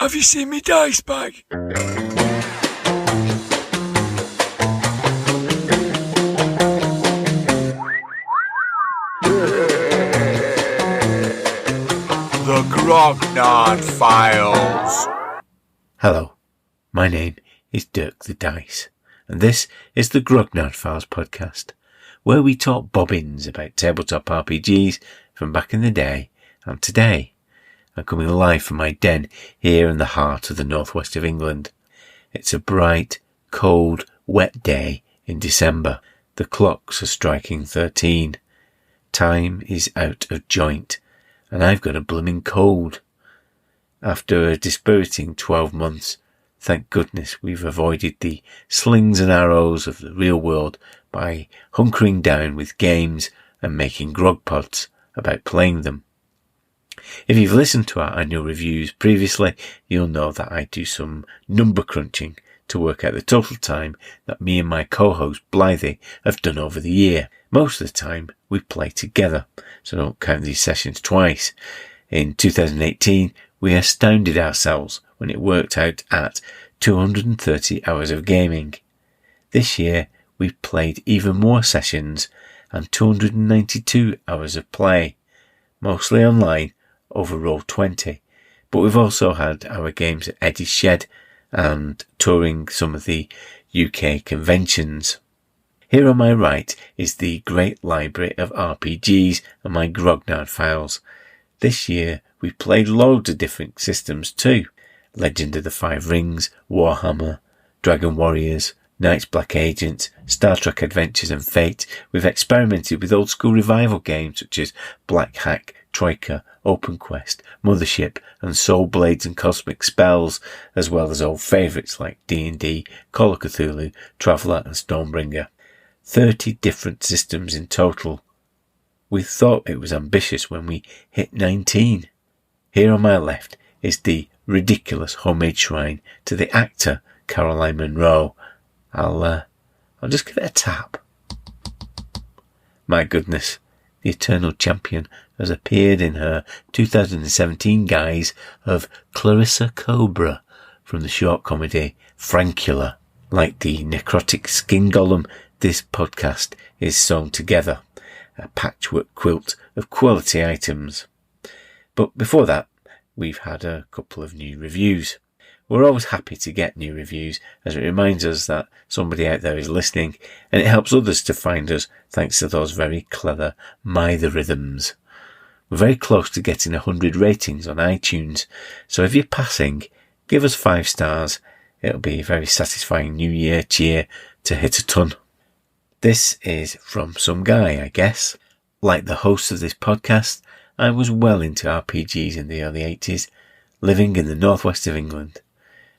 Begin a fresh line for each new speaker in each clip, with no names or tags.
Have you seen me dice bag? The Grognard Files.
Hello, my name is Dirk the Dice, and this is the Grognard Files podcast, where we talk bobbins about tabletop RPGs from back in the day and today. I'm coming live from my den here in the heart of the northwest of England. It's a bright, cold, wet day in December. The clocks are striking 13. Time is out of joint, and I've got a blooming cold. After a dispiriting 12 months, thank goodness we've avoided the slings and arrows of the real world by hunkering down with games and making grog pods about playing them. If you've listened to our annual reviews previously, you'll know that I do some number crunching to work out the total time that me and my co-host Blythe have done over the year. Most of the time we play together, so don't count these sessions twice. In 2018, we astounded ourselves when it worked out at 230 hours of gaming. This year, we've played even more sessions and 292 hours of play, mostly online over Roll20, but we've also had our games at Eddie's Shed and touring some of the UK conventions. Here on my right is the great library of RPGs and my Grognard Files. This year we played loads of different systems too. Legend of the Five Rings, Warhammer, Dragon Warriors, Knights Black Agents, Star Trek Adventures and Fate. We've experimented with old school revival games such as Black Hack, Troika, Open Quest, Mothership and Soul Blades and Cosmic Spells, as well as old favourites like D&D, Call of Cthulhu, Traveller and Stormbringer. 30 different systems in total. We thought it was ambitious when we hit 19. Here on my left is the ridiculous homemade shrine to the actor Caroline Munro. I'll just give it a tap. My goodness, the eternal champion has appeared in her 2017 guise of Clarissa Cobra from the short comedy Francula. Like the necrotic skin golem, this podcast is sewn together, a patchwork quilt of quality items. But before that, we've had a couple of new reviews. We're always happy to get new reviews as it reminds us that somebody out there is listening, and it helps others to find us thanks to those very clever mytherithms. We're very close to getting 100 ratings on iTunes, so if you're passing, give us 5 stars. It'll be a very satisfying New Year cheer to hit a ton. This is from some guy, I guess. Like the host of this podcast, I was well into RPGs in the early 80s, living in the northwest of England.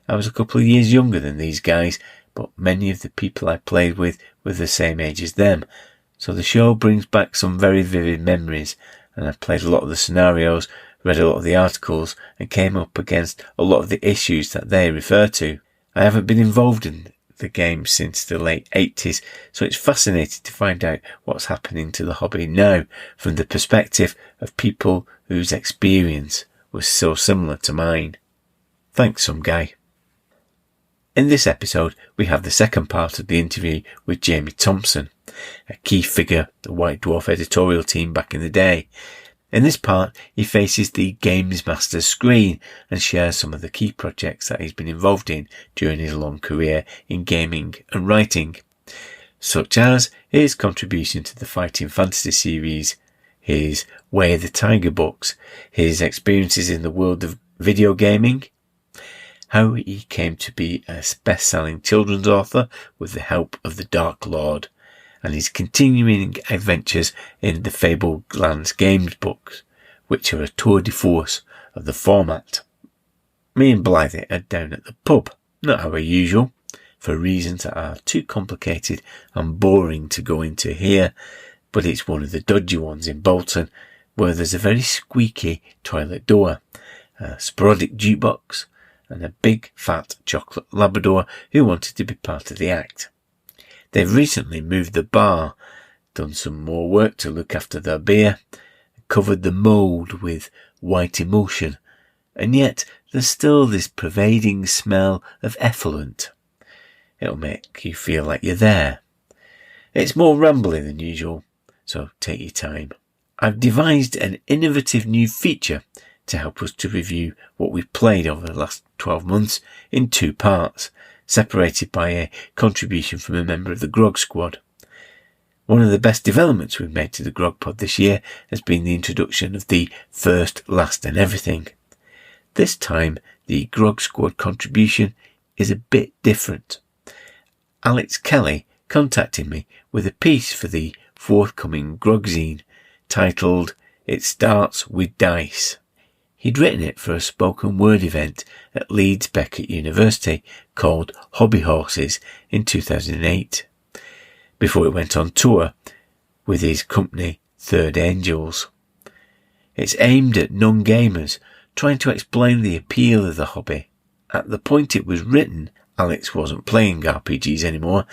I was a couple of years younger than these guys, but many of the people I played with were the same age as them, so the show brings back some very vivid memories, and I've played a lot of the scenarios, read a lot of the articles, and came up against a lot of the issues that they refer to. I haven't been involved in the game since the late 80s, so it's fascinating to find out what's happening to the hobby now from the perspective of people whose experience was so similar to mine. Thanks, some guy. In this episode, we have the second part of the interview with Jamie Thomson, a key figure of the White Dwarf editorial team back in the day. In this part, he faces the Games Master screen and shares some of the key projects that he's been involved in during his long career in gaming and writing, such as his contribution to the Fighting Fantasy series, his Way of the Tiger books, his experiences in the world of video gaming, how he came to be a best-selling children's author with the help of the Dark Lord, and his continuing adventures in the Fablelands Games books, which are a tour de force of the format. Me and Blythe are down at the pub, not our usual, for reasons that are too complicated and boring to go into here, but it's one of the dodgy ones in Bolton, where there's a very squeaky toilet door, a sporadic jukebox, and a big fat chocolate Labrador who wanted to be part of the act. They've recently moved the bar, done some more work to look after their beer, covered the mould with white emulsion, and yet there's still this pervading smell of effluent. It'll make you feel like you're there. It's more rambling than usual, so take your time. I've devised an innovative new feature to help us to review what we've played over the last 12 months in 2 parts, separated by a contribution from a member of the Grog Squad. One of the best developments we've made to the Grog Pod this year has been the introduction of the first, last and everything. This time, the Grog Squad contribution is a bit different. Alex Kelly contacted me with a piece for the forthcoming Grogzine titled It Starts With Dice. He'd written it for a spoken word event at Leeds Beckett University called Hobby Horses in 2008, before it went on tour with his company Third Angels. It's aimed at non-gamers trying to explain the appeal of the hobby. At the point it was written, Alex wasn't playing RPGs anymore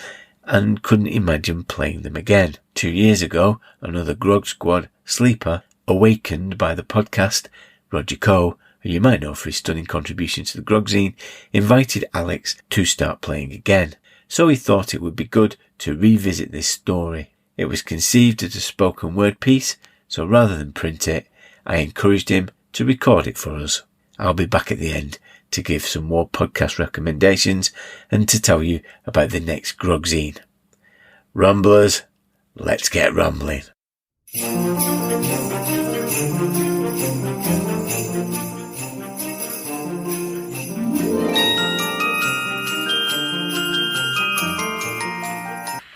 and couldn't imagine playing them again. 2 years ago, another Grog Squad sleeper, awakened by the podcast, Roger Coe, who you might know for his stunning contribution to the Grogzine, invited Alex to start playing again. So he thought it would be good to revisit this story. It was conceived as a spoken word piece, so rather than print it, I encouraged him to record it for us. I'll be back at the end to give some more podcast recommendations and to tell you about the next Grogzine. Rumblers, let's get rumbling.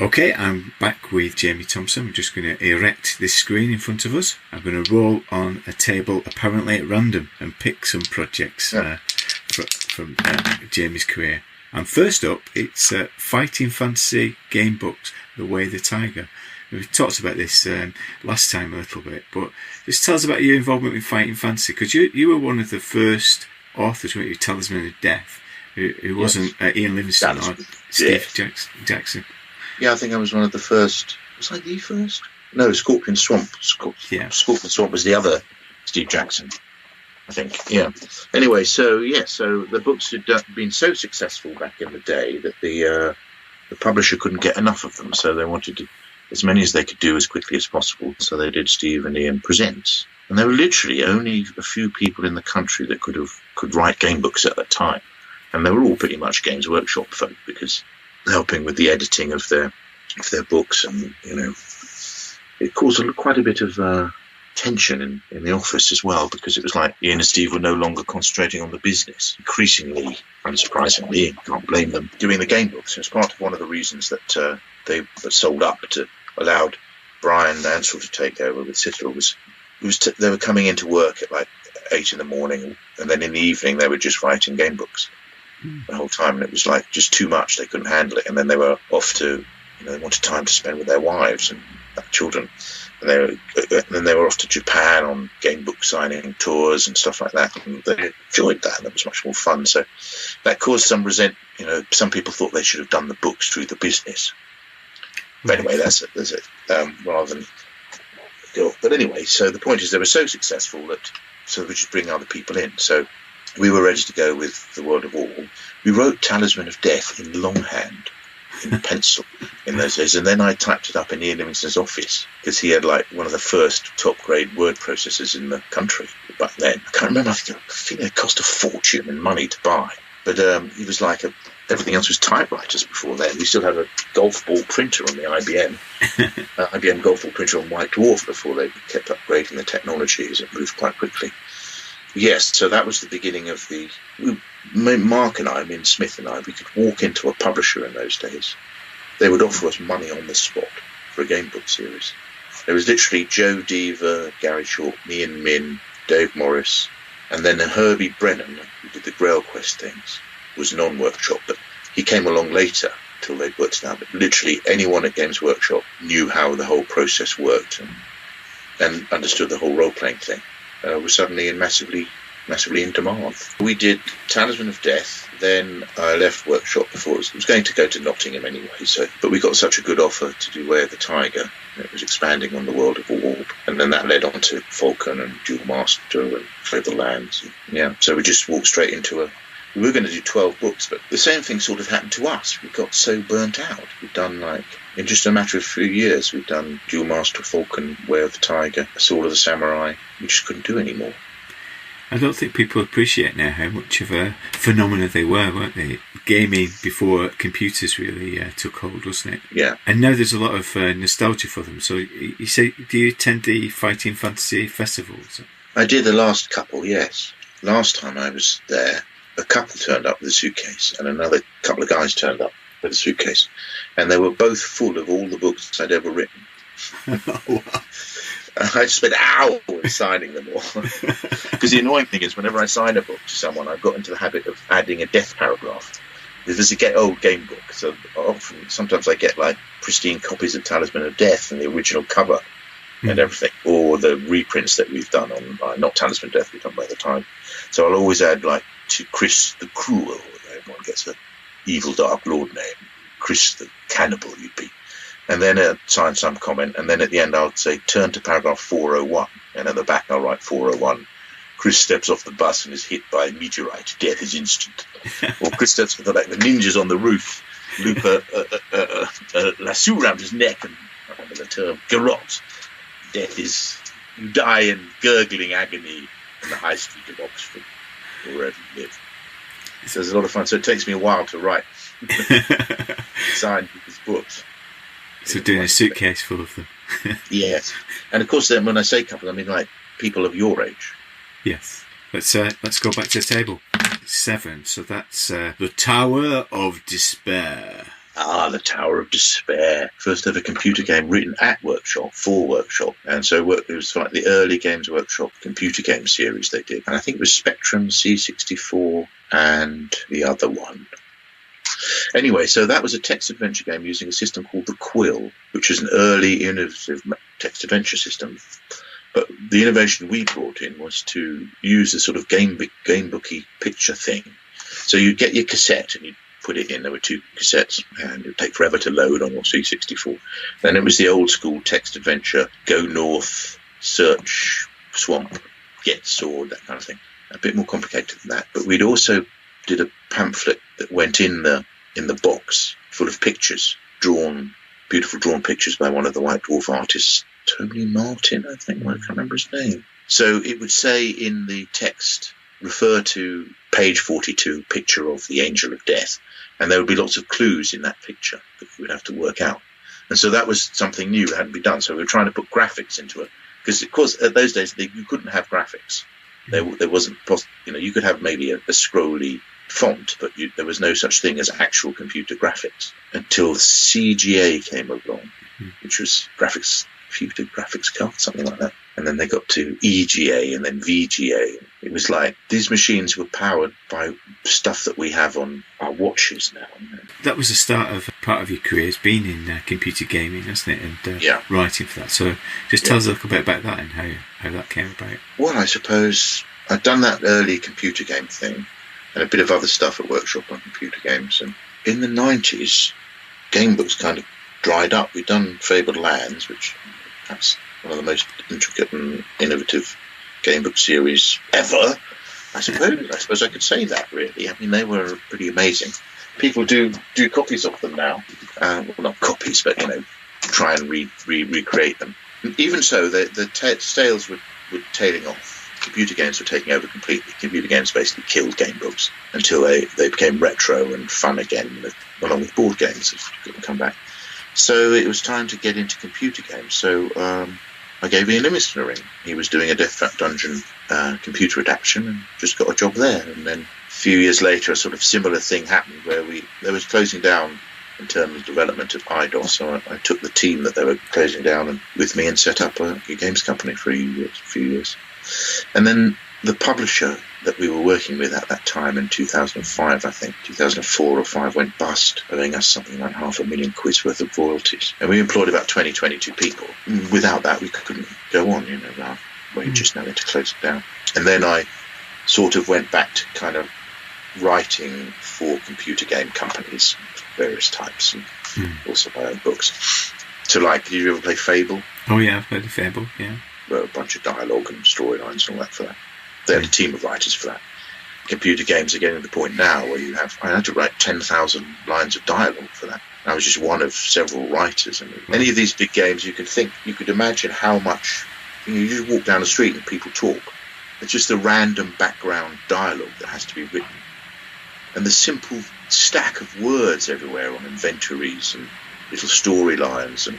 Okay, I'm back with Jamie Thomson. I'm just going to erect this screen in front of us. I'm going to roll on a table apparently at random and pick some projects from Jamie's career. And first up, it's Fighting Fantasy Game Books, The Way of the Tiger. We talked about this last time a little bit, but just tell us about your involvement with Fighting Fantasy, because you were one of the first authors, weren't you, Talisman of Death, who wasn't Ian Livingstone or Steve Jackson.
Yeah, I think I was one of the first. Was I the first? No, Scorpion Swamp. Scorpion Swamp was the other Steve Jackson, I think. Yeah. Anyway, so the books had been so successful back in the day that the publisher couldn't get enough of them, so they wanted as many as they could do as quickly as possible. So they did Steve and Ian Presents, and there were literally only a few people in the country that could write game books at that time, and they were all pretty much Games Workshop folk, because helping with the editing of their books, and it caused quite a bit of tension in the office as well, because it was like Ian and Steve were no longer concentrating on the business, increasingly, unsurprisingly, can't blame them, doing the game books. It was part of one of the reasons that they sold up to allowed Brian Ansell to take over with Citadel was they were coming into work at like 8 a.m, and then in the evening they were just writing game books the whole time, and it was like just too much. They couldn't handle it, and then they were off to, they wanted time to spend with their wives and children, and then they were off to Japan on game book signing tours and stuff like that, and they enjoyed that, and it was much more fun. So that caused some resent. Some people thought they should have done the books through the business. But anyway, that's it. Rather than but anyway, so the point is they were so successful that we just bring other people in. So we were ready to go with The World of All. We wrote Talisman of Death in longhand, in pencil, in those days. And then I typed it up in Ian Livingstone's office, because he had like one of the first top-grade word processors in the country back then. I can't remember. I think it cost a fortune in money to buy. But it was like everything else was typewriters before then. We still had a golf ball printer on the IBM. IBM golf ball printer on White Dwarf before they kept upgrading the technology as it moved quite quickly. Yes, so that was the beginning of Mark and I, Smith and I, we could walk into a publisher in those days. They would offer us money on the spot for a game book series. There was literally Joe Deaver, Gary Short, Ian Min, Dave Morris, and then Herbie Brennan, who did the Grail Quest things, was non-workshop, but he came along later till they'd worked it out. But literally anyone at Games Workshop knew how the whole process worked and understood the whole role-playing thing. Was suddenly massively in demand. We did Talisman of Death, then I left Workshop before it was going to go to Nottingham anyway, but we got such a good offer to do Way of the Tiger, and it was expanding on the World of Orb, and And then that led on to Falcon and Dual Master and Fabled Lands. Yeah, so we just walked straight into we were going to do 12 books, but the same thing sort of happened to us. We got so burnt out. We've done, in just a matter of a few years, we've done Dual Master, Falcon, Way of the Tiger, Sword of the Samurai. We just couldn't do any more.
I don't think people appreciate now how much of a phenomenon they were, weren't they? Gaming before computers really took hold, wasn't it?
Yeah.
And now there's a lot of nostalgia for them. So you say, do you attend the Fighting Fantasy festivals?
I did the last couple, yes. Last time I was there, a couple turned up with a suitcase, and another couple of guys turned up with a suitcase, and they were both full of all the books I'd ever written.
Oh, wow.
I spent hours signing them all. Because the annoying thing is, whenever I sign a book to someone, I've got into the habit of adding a death paragraph. This is an old game book, so sometimes I get pristine copies of Talisman of Death and the original cover and everything, or the reprints that we've done on not Talisman of Death, we've done by the time. So I'll always add to Chris the Cruel, everyone gets an evil Dark Lord name, Chris the Cannibal you'd be. And then sign some comment, and then at the end I'll say, turn to paragraph 401, and at the back I'll write 401. Chris steps off the bus and is hit by a meteorite. Death is instant. Or Chris steps with the ninjas on the roof, loop a lasso around his neck, and I remember the term, garrote. Death is, you die in gurgling agony in the high street of Oxford, or wherever you live. So it's a lot of fun. So it takes me a while to write, sign people's books.
So doing a suitcase full of them.
Yes. And of course, then when I say couple, I mean people of your age.
Yes. Let's go back to the table. 7. So that's The Tower of Despair.
Ah, The Tower of Despair. First ever computer game written at Workshop, for Workshop. And so it was the early Games Workshop computer game series they did. And I think it was Spectrum, C64, and the other one. Anyway, so that was a text adventure game using a system called the Quill, which is an early innovative text adventure system. But the innovation we brought in was to use a sort of game booky picture thing. So you'd get your cassette and you'd put it in. There were 2 cassettes, and it would take forever to load on your C64. Then it was the old school text adventure, go north, search, swamp, get sword, that kind of thing. A bit more complicated than that. But we'd also did a pamphlet that went in the box full of pictures, beautiful drawn pictures by one of the White Dwarf artists, Tony Martin, I think. I can't remember his name. So it would say in the text, refer to page 42, picture of the Angel of Death. And there would be lots of clues in that picture that we'd have to work out. And so that was something new that hadn't been done. So we were trying to put graphics into it. Because, of course, at those days, you couldn't have graphics. There wasn't, you could have maybe a scrolly font, but there was no such thing as actual computer graphics until CGA came along, which was computer graphics card, something like that. And then they got to EGA and then VGA. It was like these machines were powered by stuff that we have on our watches now.
That was the start of part of your career as being in computer gaming, wasn't it? And writing for that. So just tell us a little bit about that and how that came about.
Well, I suppose I'd done that early computer game thing and a bit of other stuff at Workshop on computer games. And in the 90s, game books kind of dried up. We'd done Fabled Lands, which perhaps one of the most intricate and innovative game book series ever. I suppose I could say that, really. I mean, they were pretty amazing. People do copies of them now. Well, not copies, but, try and recreate them. And even so, the sales were tailing off. Computer games were taking over completely. Computer games basically killed game books until they became retro and fun again, along with board games that couldn't come back. So it was time to get into computer games. So I gave Ian Livingston a ring. He was doing a Death Trap Dungeon computer adaptation and just got a job there. And then a few years later, a sort of similar thing happened where there was closing down in terms of development of IDOS. So I took the team that they were closing down with me and set up a games company for a few years. And then the publisher that we were working with at that time in 2005, I think, 2004 or 5, went bust, owing us something like £500,000 worth of royalties. And we employed about 22 people. Without that, we couldn't go on, our wages now had to close it down. And then I sort of went back to kind of writing for computer game companies, various types, and also my own books. So, did you ever play Fable?
Oh, yeah, I've played Fable, yeah.
wrote a bunch of dialogue and storylines and all that for that. They had a team of writers for that. Computer games are getting to the point now where I had to write 10,000 lines of dialogue for that. I was just one of several writers. And any of these big games, you could imagine how much, you just walk down the street and people talk. It's just the random background dialogue that has to be written. And the simple stack of words everywhere on inventories and little storylines and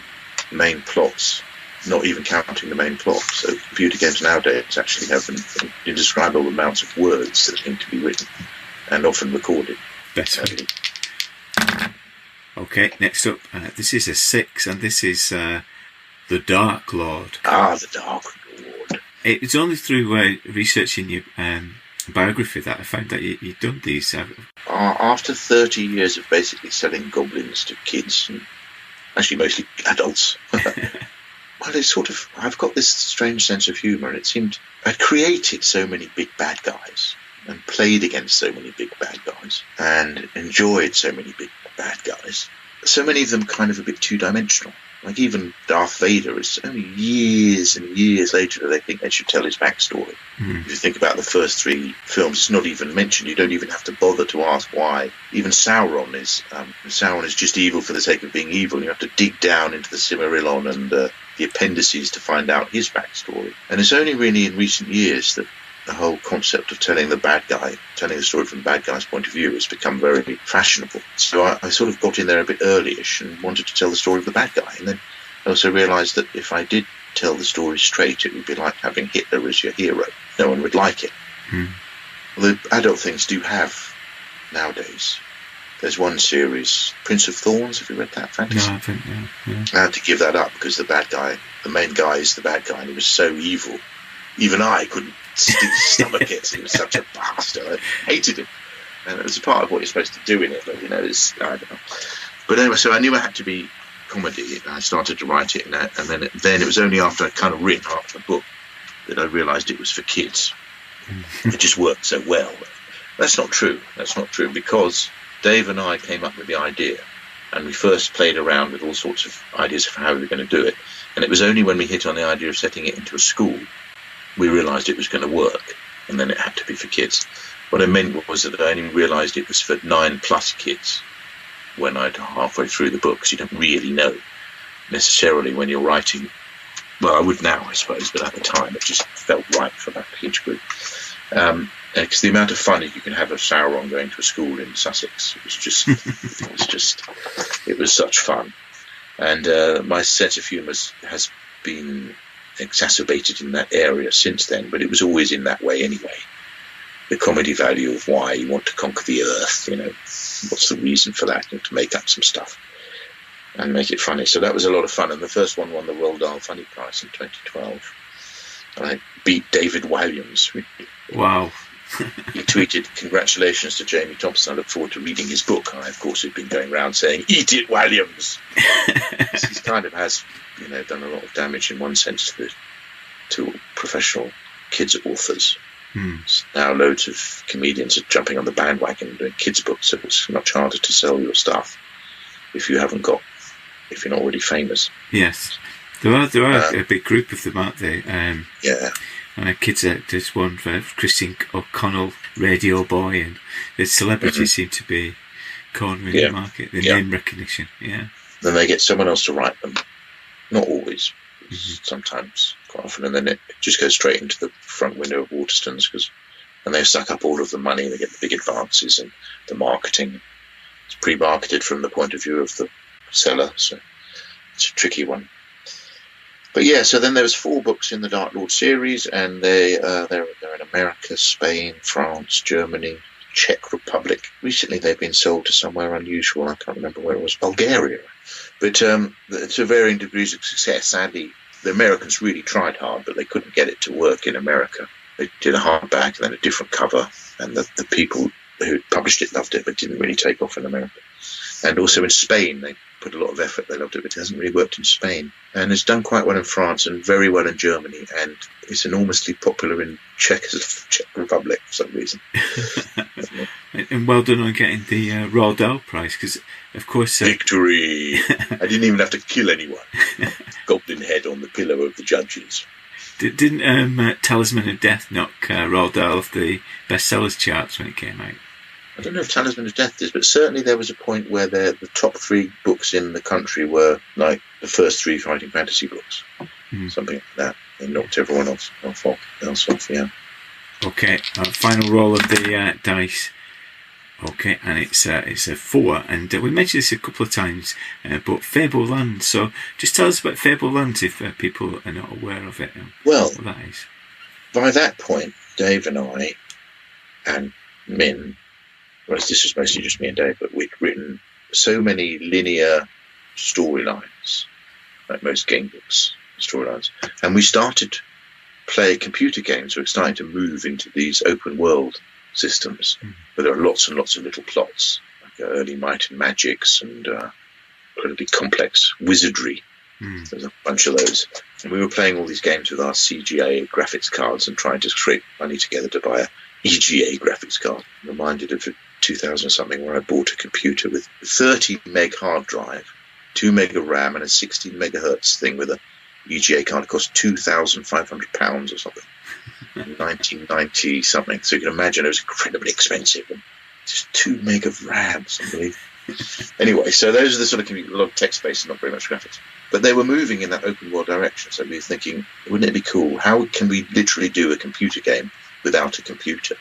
main plots, not even counting the main plot. So computer games nowadays actually have an indescribable amounts of words that need to be written and often recorded.
That's right. Okay, next up, this is a 6, and this is The Dark Lord.
The Dark Lord.
It was only through researching your biography that I found that you'd done these.
After 30 years of basically selling goblins to kids, and actually mostly adults, well, it's sort of, I've got this strange sense of humour, and it seemed I'd created so many big bad guys and played against so many big bad guys and enjoyed so many big bad guys. So many of them kind of a bit two-dimensional. Like even Darth Vader is only years and years later that they think they should tell his backstory. If you think about the first 3 films, it's not even mentioned. You don't even have to bother to ask why. Even Sauron is just evil for the sake of being evil. You have to dig down into the Silmarillion and the appendices to find out his backstory. And it's only really in recent years that the whole concept of telling the story from the bad guy's point of view has become very fashionable. So I sort of got in there a bit early-ish and wanted to tell the story of the bad guy. And then I also realised that if I did tell the story straight, it would be like having Hitler as your hero. No one would like it. The adult things do have nowadays. There's one series, Prince of Thorns. Have you read that fantasy?
No, I think, yeah.
I had to give that up because the main guy is the bad guy, and he was so evil. Even I couldn't stomach it. He was such a bastard. I hated him. And it was a part of what you're supposed to do in it, but I don't know. But anyway, so I knew it had to be comedy. I started to write it, and then it was only after I'd kind of written half the book that I realised it was for kids. It just worked so well. That's not true. That's not true, because Dave and I came up with the idea, and we first played around with all sorts of ideas of how we were going to do it. And it was only when we hit on the idea of setting it into a school we realised it was going to work, and then it had to be for kids. What I meant was that I only realised it was for 9+ kids when I'd halfway through the book, because you don't really know necessarily when you're writing. Well, I would now, I suppose, but at the time it just felt right for that age group. Because the amount of fun you can have of Sauron going to a school in Sussex was just, it was such fun. And my sense of humour has been exacerbated in that area since then, but it was always in that way anyway. The comedy value of why you want to conquer the earth, what's the reason for that? You have to make up some stuff and make it funny. So that was a lot of fun, and the first one won the Roald Dahl Funny Prize in 2012. And I beat David Walliams.
Wow.
He tweeted, "Congratulations to Jamie Thomson. I look forward to reading his book." I, of course, had been going around saying, "Eat it, Walliams." He kind of has, done a lot of damage in one sense to professional kids authors. Now loads of comedians are jumping on the bandwagon and doing kids books, so it's much harder to sell your stuff if you're not already famous.
Yes, there are a big group of them, aren't they?
Yeah.
Kids, there's one for Christian O'Connell, Radio Boy, and the celebrities seem to be cornering the market, the name recognition. Yeah. Then
they get someone else to write them. Not always, sometimes, quite often, and then it just goes straight into the front window of Waterstones, and they suck up all of the money. They get the big advances and the marketing. It's pre-marketed from the point of view of the seller, so it's a tricky one. But yeah, so then there was 4 books in the Dark Lord series, and they're in America, Spain, France, Germany, Czech Republic. Recently they've been sold to somewhere unusual. I can't remember where it was, Bulgaria. But to varying degrees of success. Sadly, the Americans really tried hard, but they couldn't get it to work in America. They did a hardback and then a different cover, and the people who published it loved it, but didn't really take off in America. And also in Spain, they put a lot of effort. They loved it, but it hasn't really worked in Spain. And it's done quite well in France and very well in Germany. And it's enormously popular in Czech Republic for some reason.
And well done on getting the Roald Dahl Prize, because, of course...
Victory! I didn't even have to kill anyone. Goblin head on the pillow of the judges.
Didn't Talisman of Death knock Roald Dahl off the bestsellers charts when it came out?
I don't know if Talisman of Death is, but certainly there was a point where the top 3 books in the country were like the first 3 fighting fantasy books. Something like that. They knocked everyone else off, yeah.
Okay, final roll of the dice. Okay, and it's a 4, and we mentioned this a couple of times, but Fable Land. So just tell us about Fable Land if people are not aware of it.
Well,
what that is.
By that point, Dave and I and Min, well, this was mostly just me and Dave, but we'd written so many linear storylines, like most game books, storylines, and we started to play computer games. We're starting to move into these open world systems where there are lots and lots of little plots, like early Might and Magics and incredibly complex wizardry. There's a bunch of those. And we were playing all these games with our CGA graphics cards and trying to scrape money together to buy a EGA graphics card. I'm reminded of 2000 or something where I bought a computer with 30 meg hard drive, 2 meg of RAM and a 16 megahertz thing with a EGA card. It cost £2,500 or something. 1990 something. So you can imagine it was incredibly expensive. And just 2 meg of RAM, it's unbelievable. Anyway, so those are the sort of a lot of text based and not very much graphics. But they were moving in that open world direction. So we were thinking, wouldn't it be cool? How can we literally do a computer game without a computer?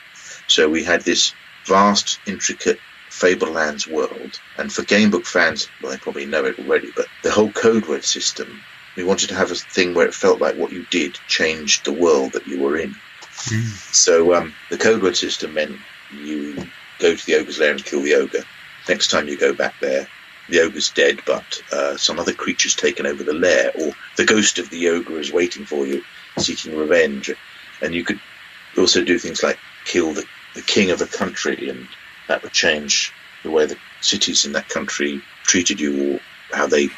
So we had this vast, intricate Fablelands world. And for gamebook fans, well, they probably know it already, but the whole code word system, we wanted to have a thing where it felt like what you did changed the world that you were in. So the code word system meant you go to the ogre's lair and kill the ogre. Next time you go back there, the ogre's dead, but some other creature's taken over the lair, or the ghost of the ogre is waiting for you, seeking revenge. And you could also do things like kill the king of a country, and that would change the way the cities in that country treated you, or how they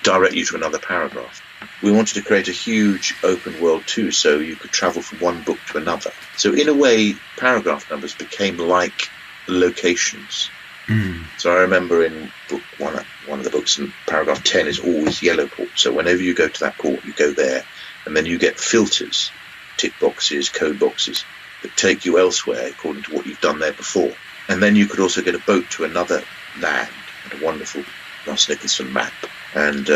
direct you to another paragraph. We wanted to create a huge open world too, so you could travel from one book to another. So in a way, paragraph numbers became like locations. So I remember in book one of the books, in paragraph 10 is always yellow port. So whenever you go to that port, you go there, and then you get filters, tick boxes, code boxes, that take you elsewhere according to what you've done there before. And then you could also get a boat to another land, and a wonderful Ross Nicholson map. And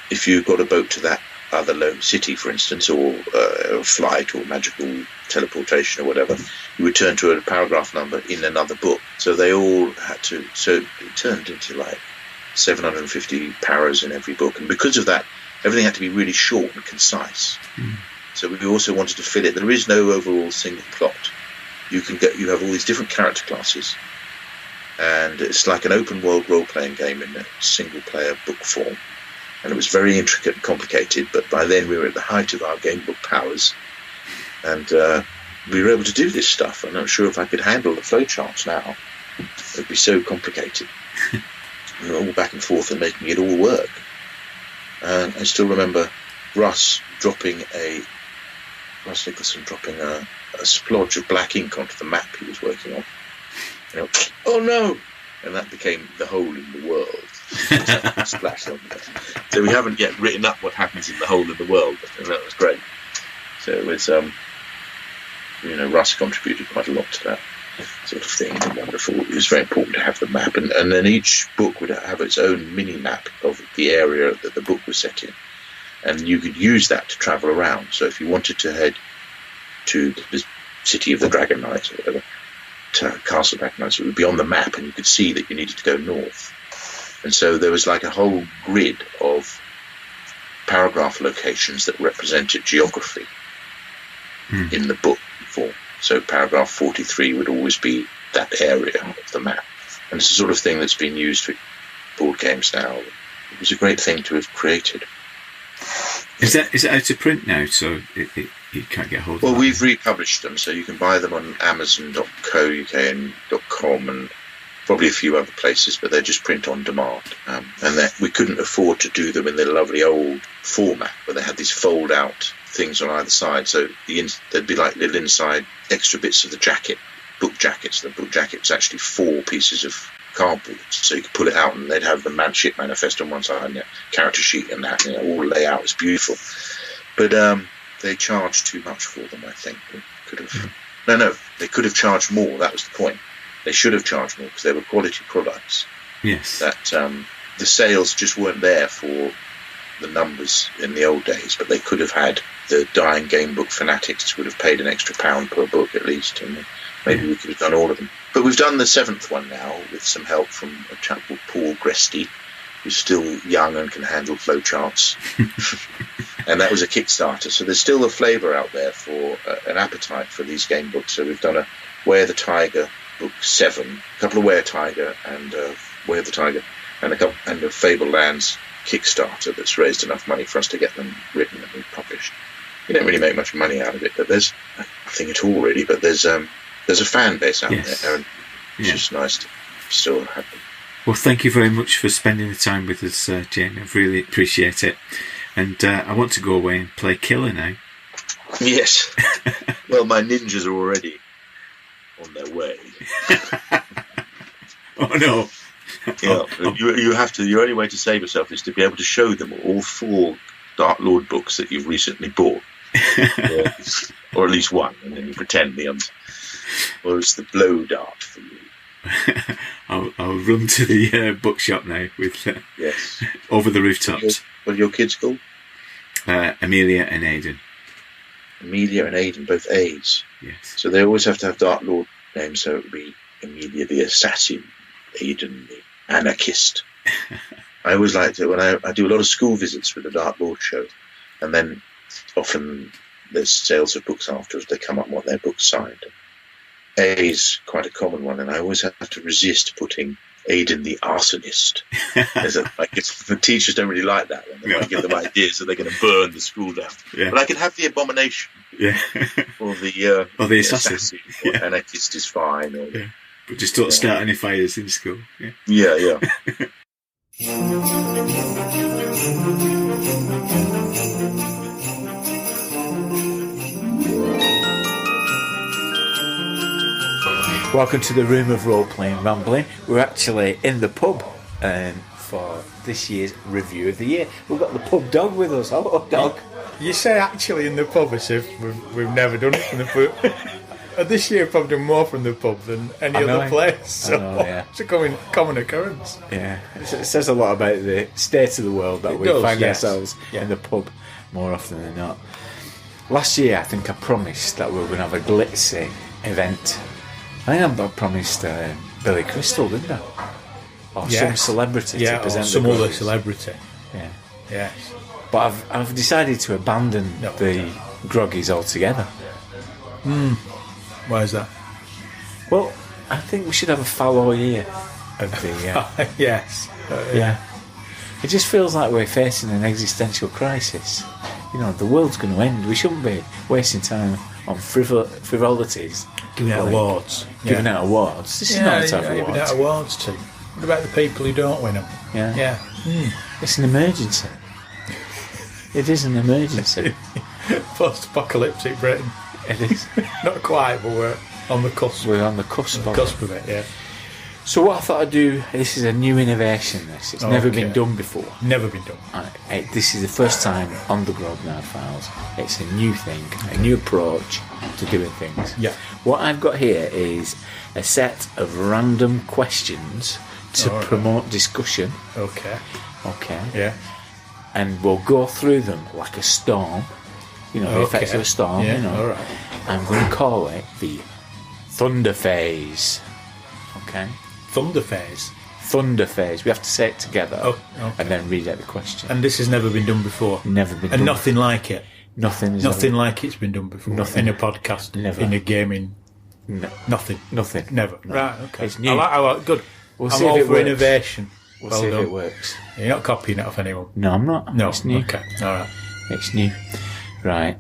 if you got a boat to that other lone city, for instance, or a flight or magical teleportation or whatever, you would turn to a paragraph number in another book. So they all had to, so it turned into like 750 paras in every book. And because of that, everything had to be really short and concise. So we also wanted to fill it. There is no overall single plot. You have all these different character classes, and it's like an open world role-playing game in a single player book form. And it was very intricate and complicated, but by then we were at the height of our game book powers, and we were able to do this stuff. I'm not sure if I could handle the flowcharts now. It would be so complicated. We were all back and forth and making it all work. And I still remember Russ Nicholson dropping a splodge of black ink onto the map he was working on. And went, oh no! And that became the hole in the world. Splash on there. So we haven't yet written up what happens in the hole in the world, and that was great. So it was, Russ contributed quite a lot to that sort of thing. Wonderful. It was very important to have the map, and then each book would have its own mini map of the area that the book was set in, and you could use that to travel around. So if you wanted to head to the city of the Dragon Knights or whatever, to Castle Dragon Knights, it would be on the map, and you could see that you needed to go north. And so there was like a whole grid of paragraph locations that represented geography in the book form. So paragraph 43 would always be that area of the map. And it's the sort of thing that's been used for board games now. It was a great thing to have created.
Is it out of print now, so you can't get hold of them?
Well, we've republished them, so you can buy them on Amazon.co.uk and .com and probably a few other places, but they're just print on demand. And we couldn't afford to do them in the lovely old format where they had these fold-out things on either side. So there'd be like little inside extra bits of the jacket, book jackets. The book jacket was actually 4 pieces of cardboard, so you could pull it out and they'd have the manifest on one side and the character sheet and that, all lay out. It's beautiful. But they charged too much for them, I think. They could have... No, they could have charged more. That was the point. They should have charged more because they were quality products.
Yes.
That the sales just weren't there for the numbers in the old days, but they could have had the dying game book fanatics would have paid an extra £1 per book at least, and maybe we could have done all of them. But we've done the 7th one now with some help from a chap called Paul Gresty, who's still young and can handle flowcharts. And that was a Kickstarter, so there's still a flavour out there for an appetite for these game books. So we've done a Where the Tiger book 7, a couple of Where Tiger and Where the Tiger, and a Fable Lands Kickstarter that's raised enough money for us to get them written and published. We don't really make much money out of it, but there's nothing at all really. But there's a fan base out there, and it's just nice to still have them.
Well, thank you very much for spending the time with us, Jamie. I really appreciate it. And I want to go away and play Killer now. Yes.
Well, my ninjas are already on their way.
Oh no.
Yeah, you have to. Your only way to save yourself is to be able to show them all 4 Dark Lord books that you've recently bought, or at least one, and then you pretend the others. Or it's the blow dart for you.
I'll run to the bookshop now with
yes,
over the rooftops.
What are your kids called?
Amelia and Aidan.
Amelia and Aidan, both A's.
Yes.
So they always have to have Dark Lord names. So it would be Amelia the assassin, Aidan the anarchist. I always like to, when I do a lot of school visits with the Dark Lord show, and then often there's sales of books afterwards. They come up and want their books signed. A is quite a common one, and I always have to resist putting Aidan the arsonist. The teachers don't really like that one. They might give them ideas that they're going to burn the school down. Yeah. But I can have the abomination.
Yeah.
Or the
assassin.
Or anarchist is fine. Or,
but just don't start any fires in school.
Yeah.
Welcome to the Room of Role-Playing Rambling. We're actually in the pub for this year's Review of the Year. We've got the pub dog with us. Hello, dog.
You say actually in the pub as if we've never done it from the pub. This year we've probably done more from the pub than any other place. So it's a common occurrence.
Yeah, it says a lot about the state of the world that we find ourselves in the pub more often than not. Last year I think I promised that we were going to have a glitzy event. I think I promised Billy Crystal, didn't I? Or some celebrity to present
or some other celebrity.
Yeah.
Yes.
But I've decided to abandon the groggies altogether.
Why is that?
Well, I think we should have a fallow year of the...
yes.
Yeah. It just feels like we're facing an existential crisis. You know, the world's going to end. We shouldn't be wasting time on frivolities.
Giving out awards.
Giving out awards. This is not a type of awards.
Giving out awards too. What about the people who don't win them?
Yeah. It's an emergency. It is an emergency.
Post-apocalyptic Britain.
It is.
Not quite, but we're on the cusp.
We're on the cusp
of it, yeah.
So what I thought I'd do, this is a new innovation, this. It's never been done before.
Never been done.
This is the first time on the Grognard Files. It's a new thing, a new approach to doing things.
Yeah.
What I've got here is a set of random questions to promote discussion.
Okay.
Yeah. And we'll go through them like a storm. You know, the effects of a storm,
yeah,
you know.
All right.
I'm going to call it the Thunder Phase. Okay?
Thunder Phase?
Thunder Phase. We have to say it together.
Oh, okay.
And then read out the question.
And this has never been done before?
Never been done.
And nothing like it?
Nothing
like it's been done before?
Nothing.
In a podcast?
Never.
In a gaming?
No.
Nothing?
No.
Never. Right, okay.
It's new.
I like good.
We'll
I'm
see
all
if it
for
works.
innovation.
We'll see if it works.
You're not copying it off anyone?
No, I'm not.
No.
It's new.
Okay, alright.
It's new. Right.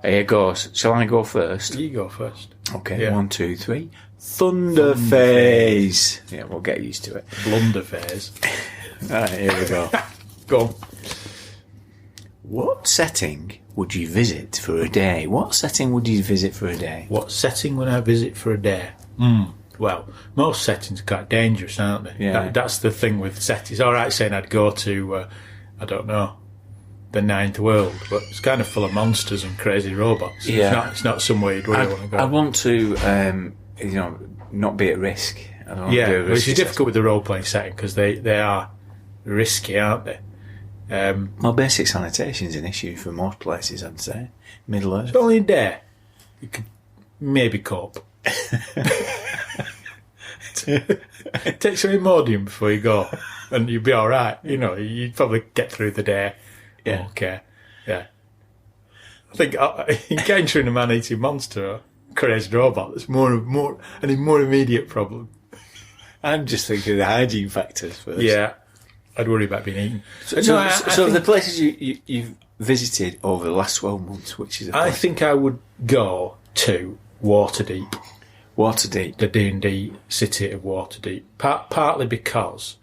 Here goes. Shall I go first?
You go first.
Okay, 1, 2, 3. Thunder Phase. Yeah, we'll get used to it.
Blunder Phase.
Alright, here we go.
Go on.
What setting would you visit for a day? What setting would you visit for a day?
What setting would I visit for a day? Well, most settings are quite dangerous, aren't they?
Yeah.
That's the thing with settings. All right, saying I'd go to, I don't know, the ninth world, but it's kind of full of monsters and crazy robots.
Yeah.
It's not somewhere you'd really want to go.
I want to, not be at risk. I don't want to do a
which is
risky
difficult with the role-playing setting because they are risky, aren't they?
Well, basic sanitation's an issue for most places, I'd say. Middle Earth.
It's only a day. You could maybe cope. Take some Imodium before you go, and you'd be all right. You'd probably get through the day.
Yeah.
Okay. Yeah. I think encountering a man-eating monster or crazy robot that's more immediate problem.
I'm just thinking of the hygiene factors first.
Yeah. I'd worry about being eaten.
So the places you've visited over the last 12 months, which is
I think I would go to Waterdeep.
Waterdeep.
The D&D city of Waterdeep. Partly because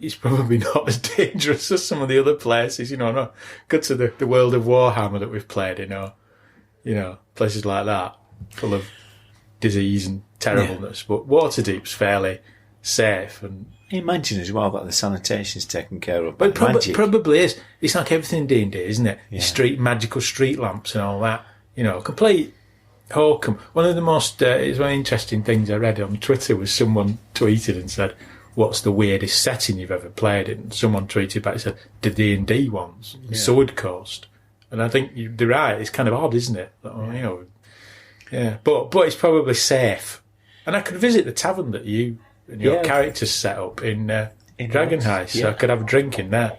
it's probably not as dangerous as some of the other places. Go to the world of Warhammer that we've played in, places like that, full of disease and terribleness. Yeah. But Waterdeep's fairly safe. And
imagine as well that the sanitation's taken care of.
But it probably is. It's like everything in D&D, isn't it? Yeah. Magical street lamps and all that. Complete hokum. One of the most interesting things I read on Twitter was someone tweeted and said, "What's the weirdest setting you've ever played in?" And someone tweeted back and said, "The D&D ones, Sword Coast." And I think you're right. It's kind of odd, isn't it? Yeah. But it's probably safe. And I could visit the tavern that you and your characters set up in Dragon Heist, so I could have a drink in there.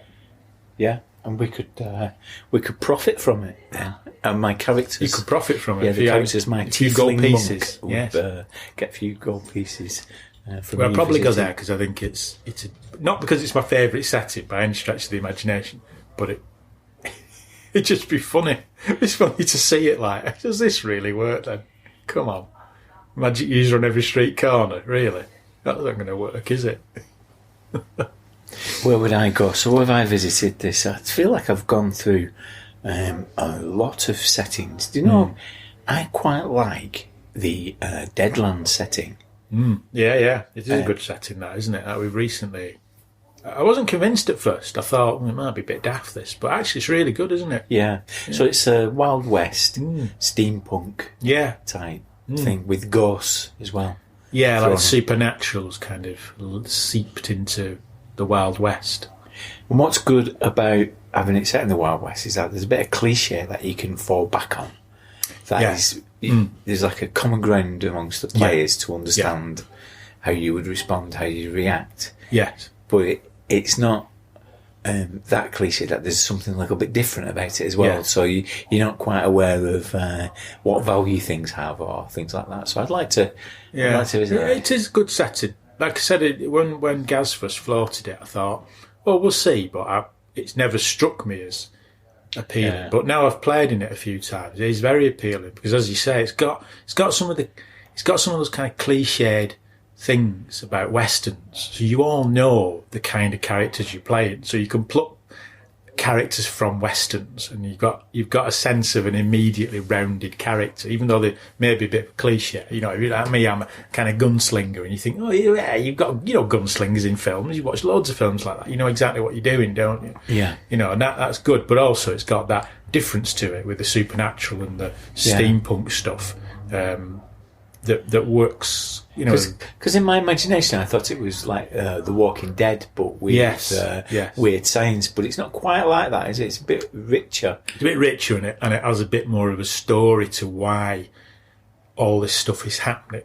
Yeah, and we could profit from it then. And my characters,
you could profit from it.
Yeah, the characters, my
tiefling pieces,
would get a few gold pieces.
Well, I'll probably go there because I think it's not because it's my favourite setting by any stretch of the imagination, but it'd just be funny. It's funny to see it like, does this really work then? Come on. Magic user on every street corner, really? That's not going to work, is it?
Where would I go? So where have I visited this? I feel like I've gone through a lot of settings. Do you know, I quite like the Deadlands setting.
Yeah. It is a good setting, that, isn't it? That we've recently... I wasn't convinced at first. I thought, it might be a bit daft, this. But actually, it's really good, isn't it?
Yeah. So it's a Wild West, steampunk type thing with ghosts as well.
Yeah, like supernatural's kind of seeped into the Wild West.
And what's good about having it set in the Wild West is that there's a bit of cliche that you can fall back on. There's like a common ground amongst the players to understand how you would respond, how you react.
Yes.
But it's not that cliche that there's something a little bit different about it as well. Yeah. So you're not quite aware of what value things have or things like that. So I'd like to visit it.
It is a good setting. Like I said, when Gaz first floated it, I thought, well, we'll see, but it's never struck me as appealing. Yeah. But now I've played in it a few times. It is very appealing because, as you say, it's got some of those kind of cliched things about westerns. So you all know the kind of characters you're playing. So you can pluck characters from westerns, and you've got a sense of an immediately rounded character, even though they may be a bit cliche. Like me, I'm a kind of gunslinger, and you think, oh yeah, you've got gunslingers in films. You watch loads of films like that. You know exactly what you're doing, don't you?
Yeah.
And that's good, but also it's got that difference to it with the supernatural and the steampunk stuff that works.
Because in my imagination, I thought it was like The Walking Dead, but with weird science. But it's not quite like that, is it? It's a bit richer.
It's a bit richer in it, and it has a bit more of a story to why all this stuff is happening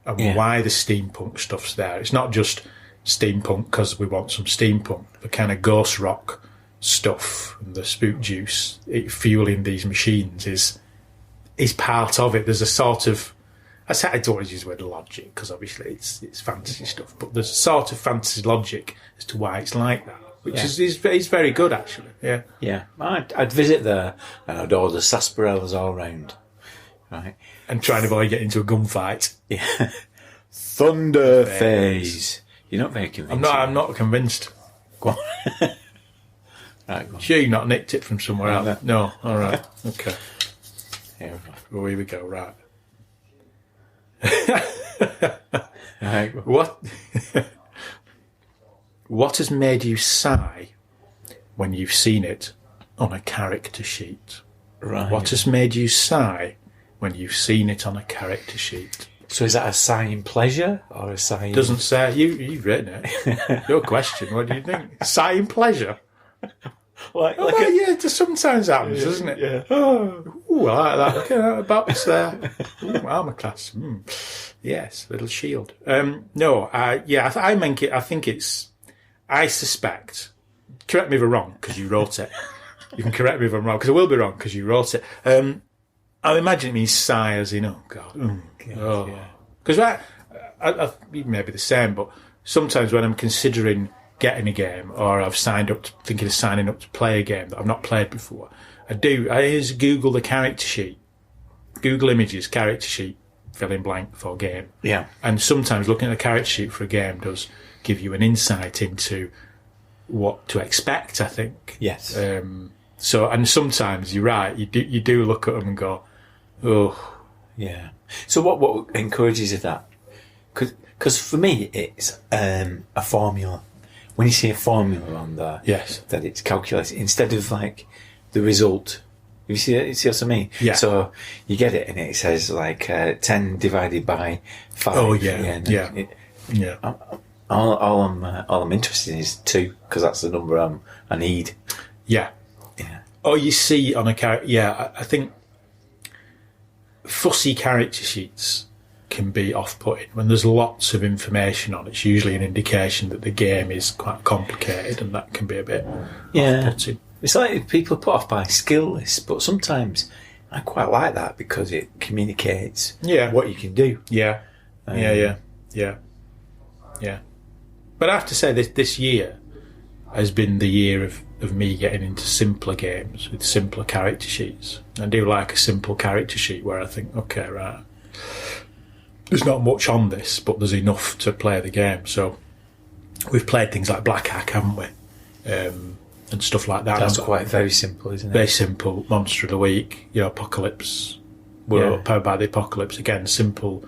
and why the steampunk stuff's there. It's not just steampunk because we want some steampunk. The kind of ghost rock stuff and the spook juice fueling these machines is part of it. There's a sort of... I don't want to use the word logic because obviously it's fantasy stuff, but there's a sort of fantasy logic as to why it's like that, which is very good actually. Yeah,
yeah. I'd visit there and I'd order sarsaparillas all round, right,
and try and avoid getting into a gunfight.
Yeah, Thunder Phase. You're not very convinced.
I'm not convinced.
Go on. Right, go on.
Sure, you not nicked it from somewhere else. No. All right. Okay.
Here
we go. Right.
Right.
What has made you sigh when you've seen it on a character sheet?
Right.
What has made you sigh when you've seen it on a character sheet?
So is that a sigh in pleasure or a sigh in...
Doesn't say. You've written it. Your question, what do you think? Sigh in pleasure? Yeah, it just sometimes happens, doesn't it?
Yeah.
Oh, I like that. Look at that box there. Ooh, armour class. Yes, little shield. I think it's... I suspect... Correct me if I'm wrong, because you wrote it. You can correct me if I'm wrong, because I will be wrong, because you wrote it. I imagine it means sigh as in, oh, God. Because I maybe the same, but sometimes when I'm considering getting a game, or I've thinking of signing up to play a game that I've not played before, I just Google the character sheet. Google Images, character sheet, fill in blank for game.
Yeah.
And sometimes looking at the character sheet for a game does give you an insight into what to expect, I think.
Yes.
So, and sometimes you're right, you do look at them and go, oh.
Yeah. So what encourages you that? Because for me, it's a formula. When you see a formula on there,
yes,
that it's calculated instead of like the result. You see what I mean?
Yeah.
So you get it, and it says like 10 divided by 5.
Oh yeah, yeah.
All I'm interested in is 2, because that's the number I need.
Yeah.
Yeah.
Oh, you see on a character. Yeah, I think fussy character sheets can be off-putting. When there's lots of information on, it's usually an indication that the game is quite complicated, and that can be a bit off-putting.
It's like people put off by skill lists, but sometimes I quite like that because it communicates what you can do.
Yeah. Yeah. But I have to say, this year has been the year of me getting into simpler games with simpler character sheets. I do like a simple character sheet where I think, okay, right, there's not much on this, but there's enough to play the game. So we've played things like Black Hack, haven't we? And stuff like that.
That's quite very simple, isn't it?
Very simple. Monster of the Week, Apocalypse. We're powered by the Apocalypse. Again, simple,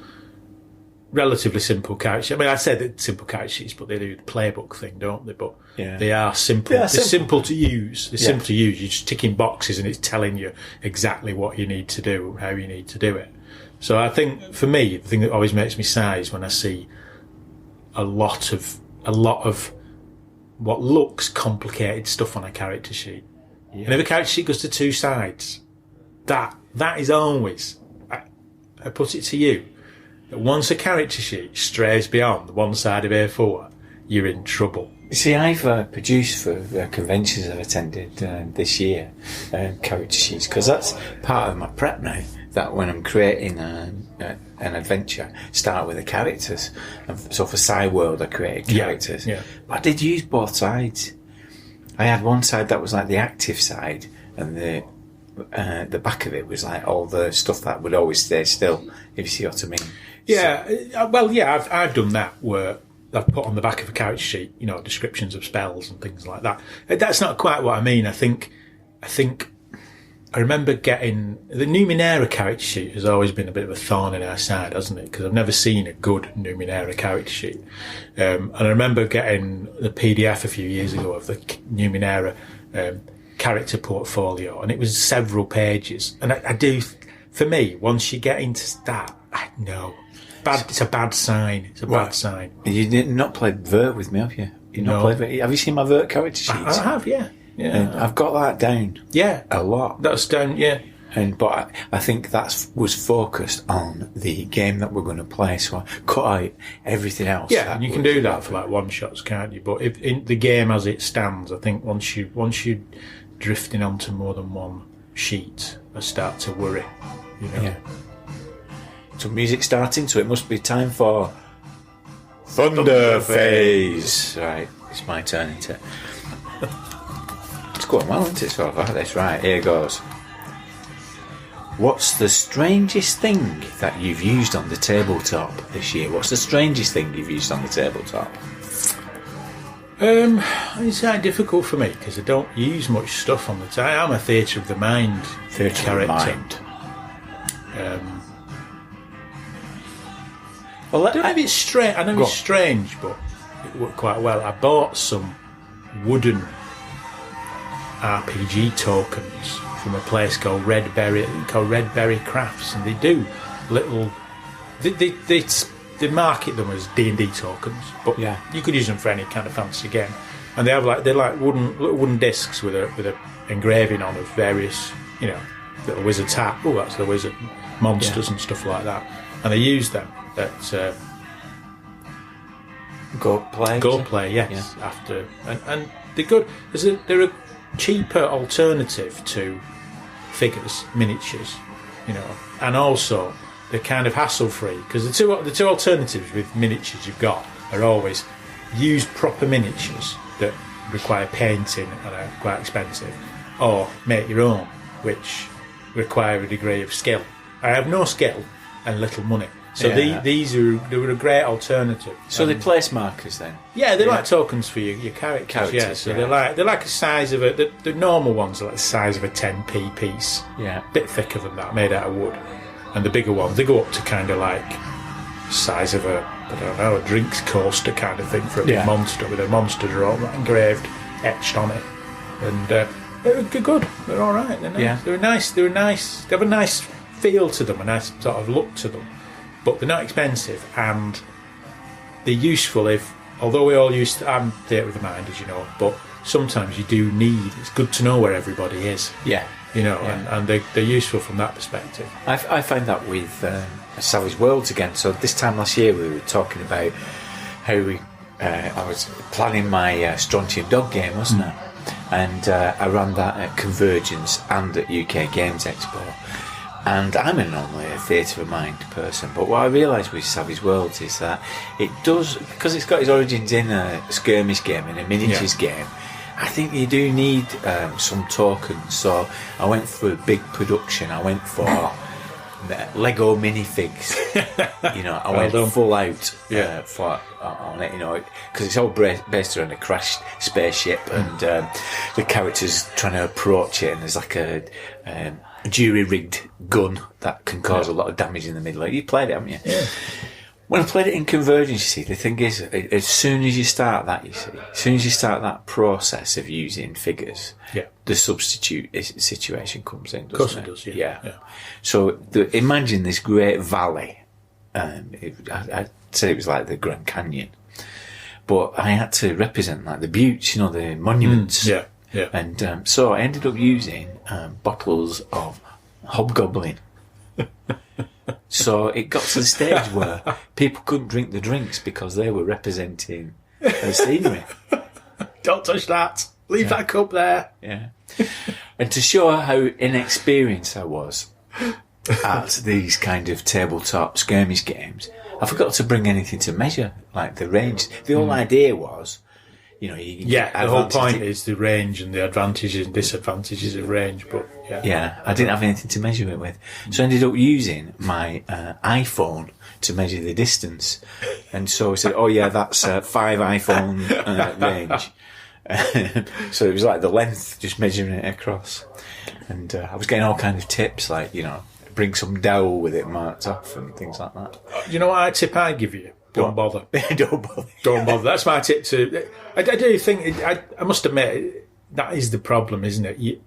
relatively simple character. I mean, I say that simple character sheets, but they do the playbook thing, don't they? But they are simple. They're simple to use. They're simple to use. You're just ticking boxes, and it's telling you exactly what you need to do, how you need to do it. So I think, for me, the thing that always makes me sigh is when I see a lot of what looks complicated stuff on a character sheet. Yeah. And if a character sheet goes to 2 sides, that is always, I put it to you, that once a character sheet strays beyond one side of A4, you're in trouble.
You see, I've produced for conventions I've attended this year character sheets, because that's part of my prep now. That when I'm creating an adventure, start with the characters. And so for Cyworld, I created characters.
Yeah.
But I did use both sides. I had one side that was like the active side, and the back of it was like all the stuff that would always stay still, if you see what I mean.
Yeah, well, yeah, I've done that, where I've put on the back of a character sheet, descriptions of spells and things like that. That's not quite what I mean. I think I remember getting... The Numenera character sheet has always been a bit of a thorn in our side, hasn't it? Because I've never seen a good Numenera character sheet. And I remember getting the PDF a few years ago of the Numenera character portfolio, and it was several pages. And I do... For me, once you get into that, I know. It's a bad sign. It's a bad sign.
You did not play Vert with me, have you? Have you seen my Vert character sheets?
I have, yeah.
And I've got that down.
Yeah.
A lot.
That's down, yeah.
But I think that was focused on the game that we're going to play, so I cut out everything else.
Yeah, and you can do that for like one-shots, can't you? But if in the game as it stands, I think once you're drifting onto more than one sheet, I start to worry,
Yeah. So music starting, so it must be time for Thunder Phase. Right, it's my turn, isn't it? It's going well, isn't it, so far? This, right, here goes. What's the strangest thing that you've used on the tabletop this year? What's the strangest thing you've used on the tabletop?
It's quite difficult for me because I don't use much stuff on the tabletop. I'm a theatre of the mind character. Well, I don't know if it's strange. I know it's strange, but it worked quite well. I bought some wooden RPG tokens from a place called Red Berry Crafts, and they do little. They market them as D&D tokens, but you could use them for any kind of fantasy game. And they have they're like wooden discs with a engraving on of various, little wizard's hat. Oh, that's the wizard. Monsters and stuff like that. And they use them at
Go play,
yes. Yeah. After and they're good. They're a cheaper alternative to figures, miniatures, and also they're kind of hassle free, because the two alternatives with miniatures you've got are always use proper miniatures that require painting and are quite expensive, or make your own, which require a degree of skill. I have no skill and little money, so they were a great alternative.
So they place markers then?
Yeah, they're like tokens for your characters. Yeah, so they're like a size of the normal ones are like the size of a 10p piece.
Yeah,
a bit thicker than that, made out of wood. And the bigger ones, they go up to kind of like size of a drinks coaster kind of thing for a big monster, with a monster drawing engraved, etched on it. And they're good. They're all right. They're nice.
Yeah.
They're nice. They have a nice feel to them, a nice sort of look to them. But they're not expensive, and they're useful although we all use... I'm theatre of the mind, as you know, but sometimes you do need... It's good to know where everybody is.
Yeah.
And they're useful from that perspective.
I find that with Savage Worlds again. So this time last year we were talking about how I was planning my Strontium Dog game, wasn't I? And I ran that at Convergence and at UK Games Expo. And I'm normally a theatre of mind person, but what I realised with Savage Worlds is that it does, because it's got its origins in a skirmish game, in a miniatures game, I think you do need some tokens. So I went for a big production. I went for Lego minifigs. I went full out on it. Because it's all based around a crashed spaceship, and the characters trying to approach it, and there's like a jury-rigged gun that can cause a lot of damage in the middle. You played it, haven't you?
Yeah.
When I played it in Convergence, you see, the thing is, as soon as you start that process of using figures, the substitute situation comes in, doesn't it?
Of course it does, yeah.
So imagine this great valley. I'd say it was like the Grand Canyon. But I had to represent like the buttes, the monuments.
Yeah.
And so I ended up using bottles of hobgoblin. So it got to the stage where people couldn't drink the drinks because they were representing the scenery.
Don't touch that. Leave that cup there.
Yeah. And to show how inexperienced I was at these kind of tabletop skirmish games, I forgot to bring anything to measure, like the range. The whole idea was, you
the whole point is the range and the advantages and disadvantages of range, but
I didn't have anything to measure it with, so I ended up using my iPhone to measure the distance. And so I said, that's 5 iPhone range. So it was like the length, just measuring it across. And I was getting all kinds of tips, like bring some dowel with it marked off and things like that.
You know what tip I give you? Don't bother.
Don't bother.
Don't bother. That's my tip too. I do think I must admit that is the problem, isn't it?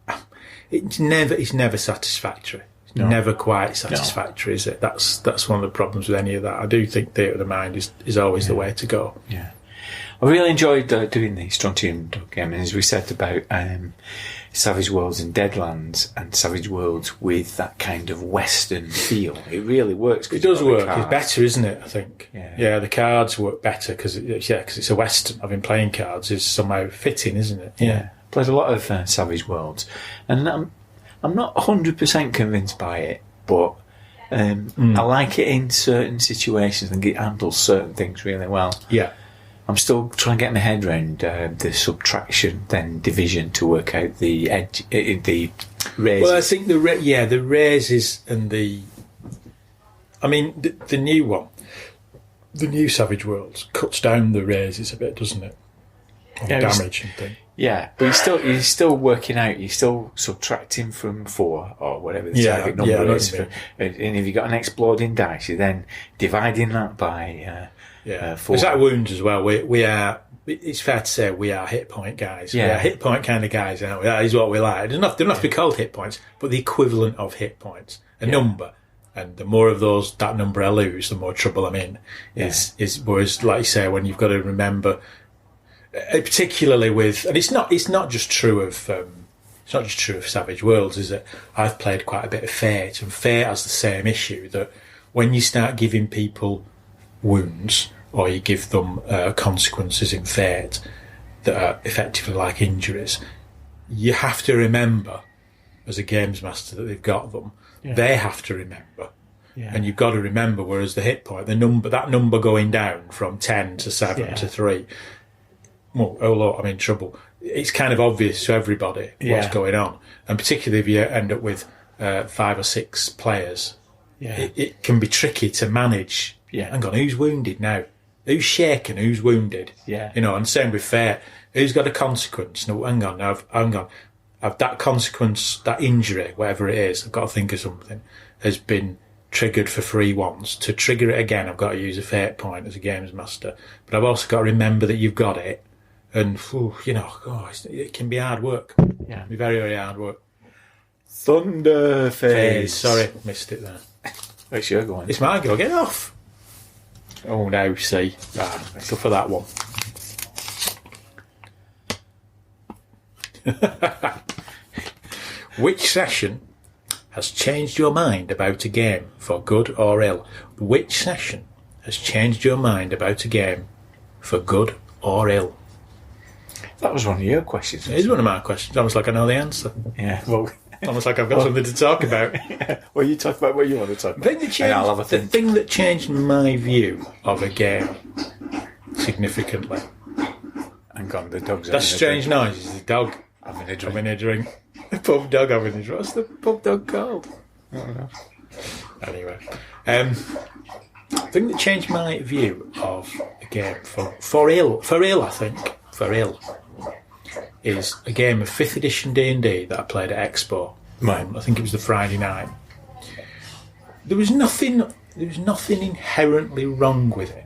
It's never satisfactory. It's never quite satisfactory, is it? That's one of the problems with any of that. I do think theatre of the mind is always the way to go.
Yeah, I really enjoyed doing the Strontium Dog game, and as we said about Savage Worlds and Deadlands and Savage Worlds with that kind of Western feel. It really works.
It does work. It's better, isn't it, I think? Yeah, the cards work better because it's a Western. I've been playing cards is somehow fitting, isn't it?
Yeah. Played a lot of Savage Worlds. And I'm not 100% convinced by it, but I like it in certain situations. I think it handles certain things really well.
Yeah.
I'm still trying to get my head around the subtraction, then division to work out the the raises.
Well, I think the raises and the new one, the new Savage Worlds cuts down the raises a bit, doesn't it? On damage and things.
Yeah, but you're still working out. You're still subtracting from 4 or whatever the target number is. And if you've got an exploding dice, you're then dividing that by 4.
It's like wounds as well. We are it's fair to say we are hit point guys.
Yeah.
We are hit point kind of guys, aren't we? That is what we like. They don't have to be called hit points, but the equivalent of hit points, a number. And the more of that number I lose, the more trouble I'm in. Whereas, like you say, when you've got to remember, particularly with, and it's not just true of Savage Worlds, is it? I've played quite a bit of Fate, and Fate has the same issue that when you start giving people wounds, or you give them consequences in Fate that are effectively like injuries, you have to remember, as a games master, that they've got them. Yeah. They have to remember. Yeah. And you've got to remember, whereas the hit point, that number going down from 10 to 7 to 3, well, oh Lord, I'm in trouble. It's kind of obvious to everybody what's going on. And particularly if you end up with 5 or 6 players, it can be tricky to manage. Yeah. Hang on, who's wounded now? Who's shaken? Who's wounded? Yeah. And same with Fate. Who's got a consequence? No, hang on. I've that consequence, that injury, whatever it is, I've got to think of something, has been triggered for free once. To trigger it again, I've got to use a Fate point as a games master. But I've also got to remember that you've got it. And, it can be hard work. Yeah. It can be very, very hard work.
Thunder Phase.
Sorry, missed it there.
It's your go on.
It's my go. Get off. Oh, no, see. Go for that one. Which session has changed your mind about a game for good or ill? Which session has changed your mind about a game for good or ill?
That was one of your questions.
It is one of my questions. Almost like I know the answer.
Yeah, well...
Almost like I've got something to talk about.
Well, you talk about what you want to talk about.
The thing that changed my view of a game significantly.
Hang on, the dog's
That's strange noise. Is the dog having a drink? The pub dog having a drink. What's the pub dog called? I don't know. Anyway. The thing that changed my view of a game for ill, I think, is a game of 5th edition D&D that I played at Expo.
Right.
I think it was the Friday night. There was nothing inherently wrong with it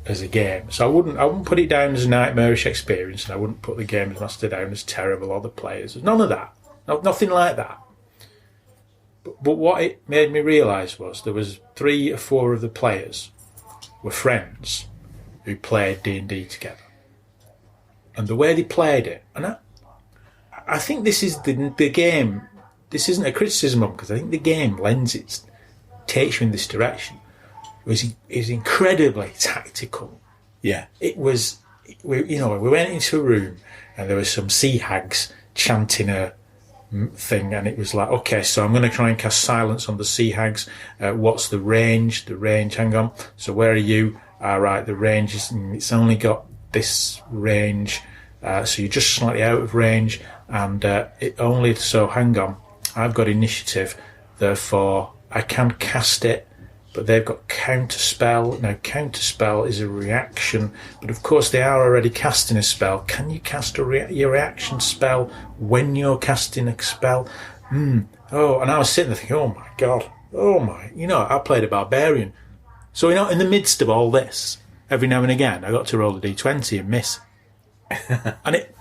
as a game. So I wouldn't put it down as a nightmarish experience, and I wouldn't put the games master down as terrible or the players. None of that. Nothing like that. But what it made me realise was there was 3 or 4 of the players were friends who played D&D together. And the way they played it, and I think this is the game. This isn't a criticism of them, because I think the game takes you in this direction. It was incredibly tactical. Yeah, it was. We went into a room and there was some sea hags chanting a thing, and it was like, okay, so I'm going to try and cast silence on the sea hags. What's the range? The range. Hang on. So where are you? All right, the range is. It's only got this range, so you're just slightly out of range, and it only. So hang on, I've got initiative, therefore I can cast it, but they've got counterspell. Now counterspell is a reaction, but of course they are already casting a spell. Can you cast your reaction spell when you're casting a spell? Oh, and I was sitting there thinking, oh my god, I played a barbarian, so in the midst of all this, every now and again, I got to roll a d20 and miss. And it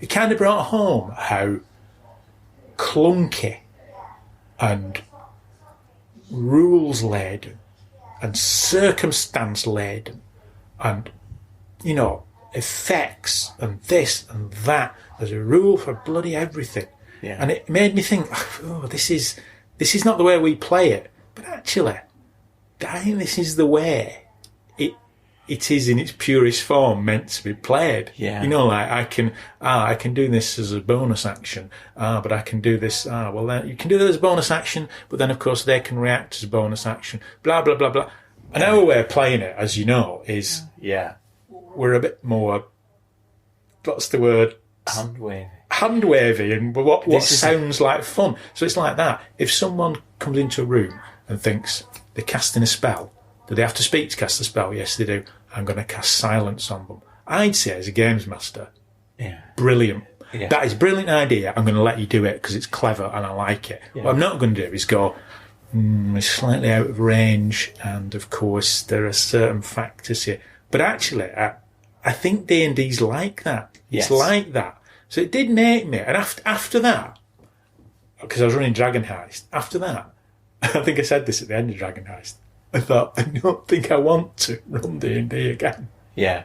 kind of brought home how clunky and rules-laden and circumstance-laden and, effects and this and that. There's a rule for bloody everything. Yeah. And it made me think, this is not the way we play it. But actually, I think this is the way it is in its purest form meant to be played. Yeah. Like I can do this as a bonus action. But I can do this. Then you can do that as a bonus action, but then of course they can react as a bonus action. Blah blah blah blah. And our way of playing it, as you know, is we're a bit more. What's the word? Hand wavy, and what sounds like fun. So it's like that. If someone comes into a room and thinks they're casting a spell, do they have to speak to cast the spell? Yes, they do. I'm going to cast silence on them. I'd say, as a games master, brilliant. Yeah. That is a brilliant idea. I'm going to let you do it because it's clever and I like it. Yeah. What I'm not going to do is go, it's slightly out of range, and of course there are certain factors here. But actually, I think D&D's like that. It's
Yes.
like that. So it did make me, and after that, because I was running Dragon Heist, after that, I think I said this at the end of Dragon Heist, I thought, I don't think I want to run D&D again.
Yeah.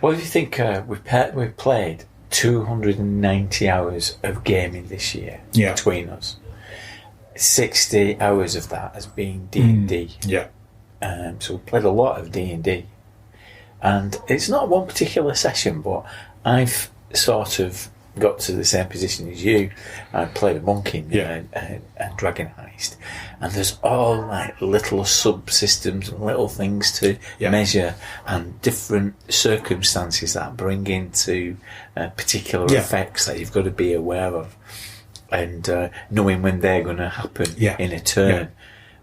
Well, if you think we've played 290 hours of gaming this year between us. 60 hours of that has been D&D.
Yeah.
So we played a lot of D&D. And it's not one particular session, but I've sort of got to the same position as you. I played a monkey and Dragon Heist, and there's all like little subsystems and little things to measure, and different circumstances that bring into particular effects that you've got to be aware of, and knowing when they're going to happen in a turn.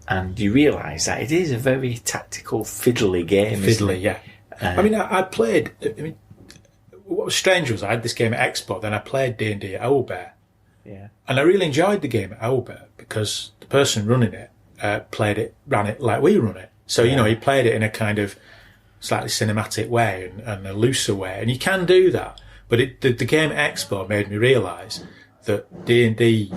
And you realise that it is a very tactical, fiddly game. I mean, I played. I mean, what was strange was I had this game at Expo, then I played D&D at Owlbear. Yeah. And I really enjoyed the game at Owlbear because the person running it ran it like we run it. So, you know, he played it in a kind of slightly cinematic way and a looser way. And you can do that. But the game at Expo made me realise that D&D,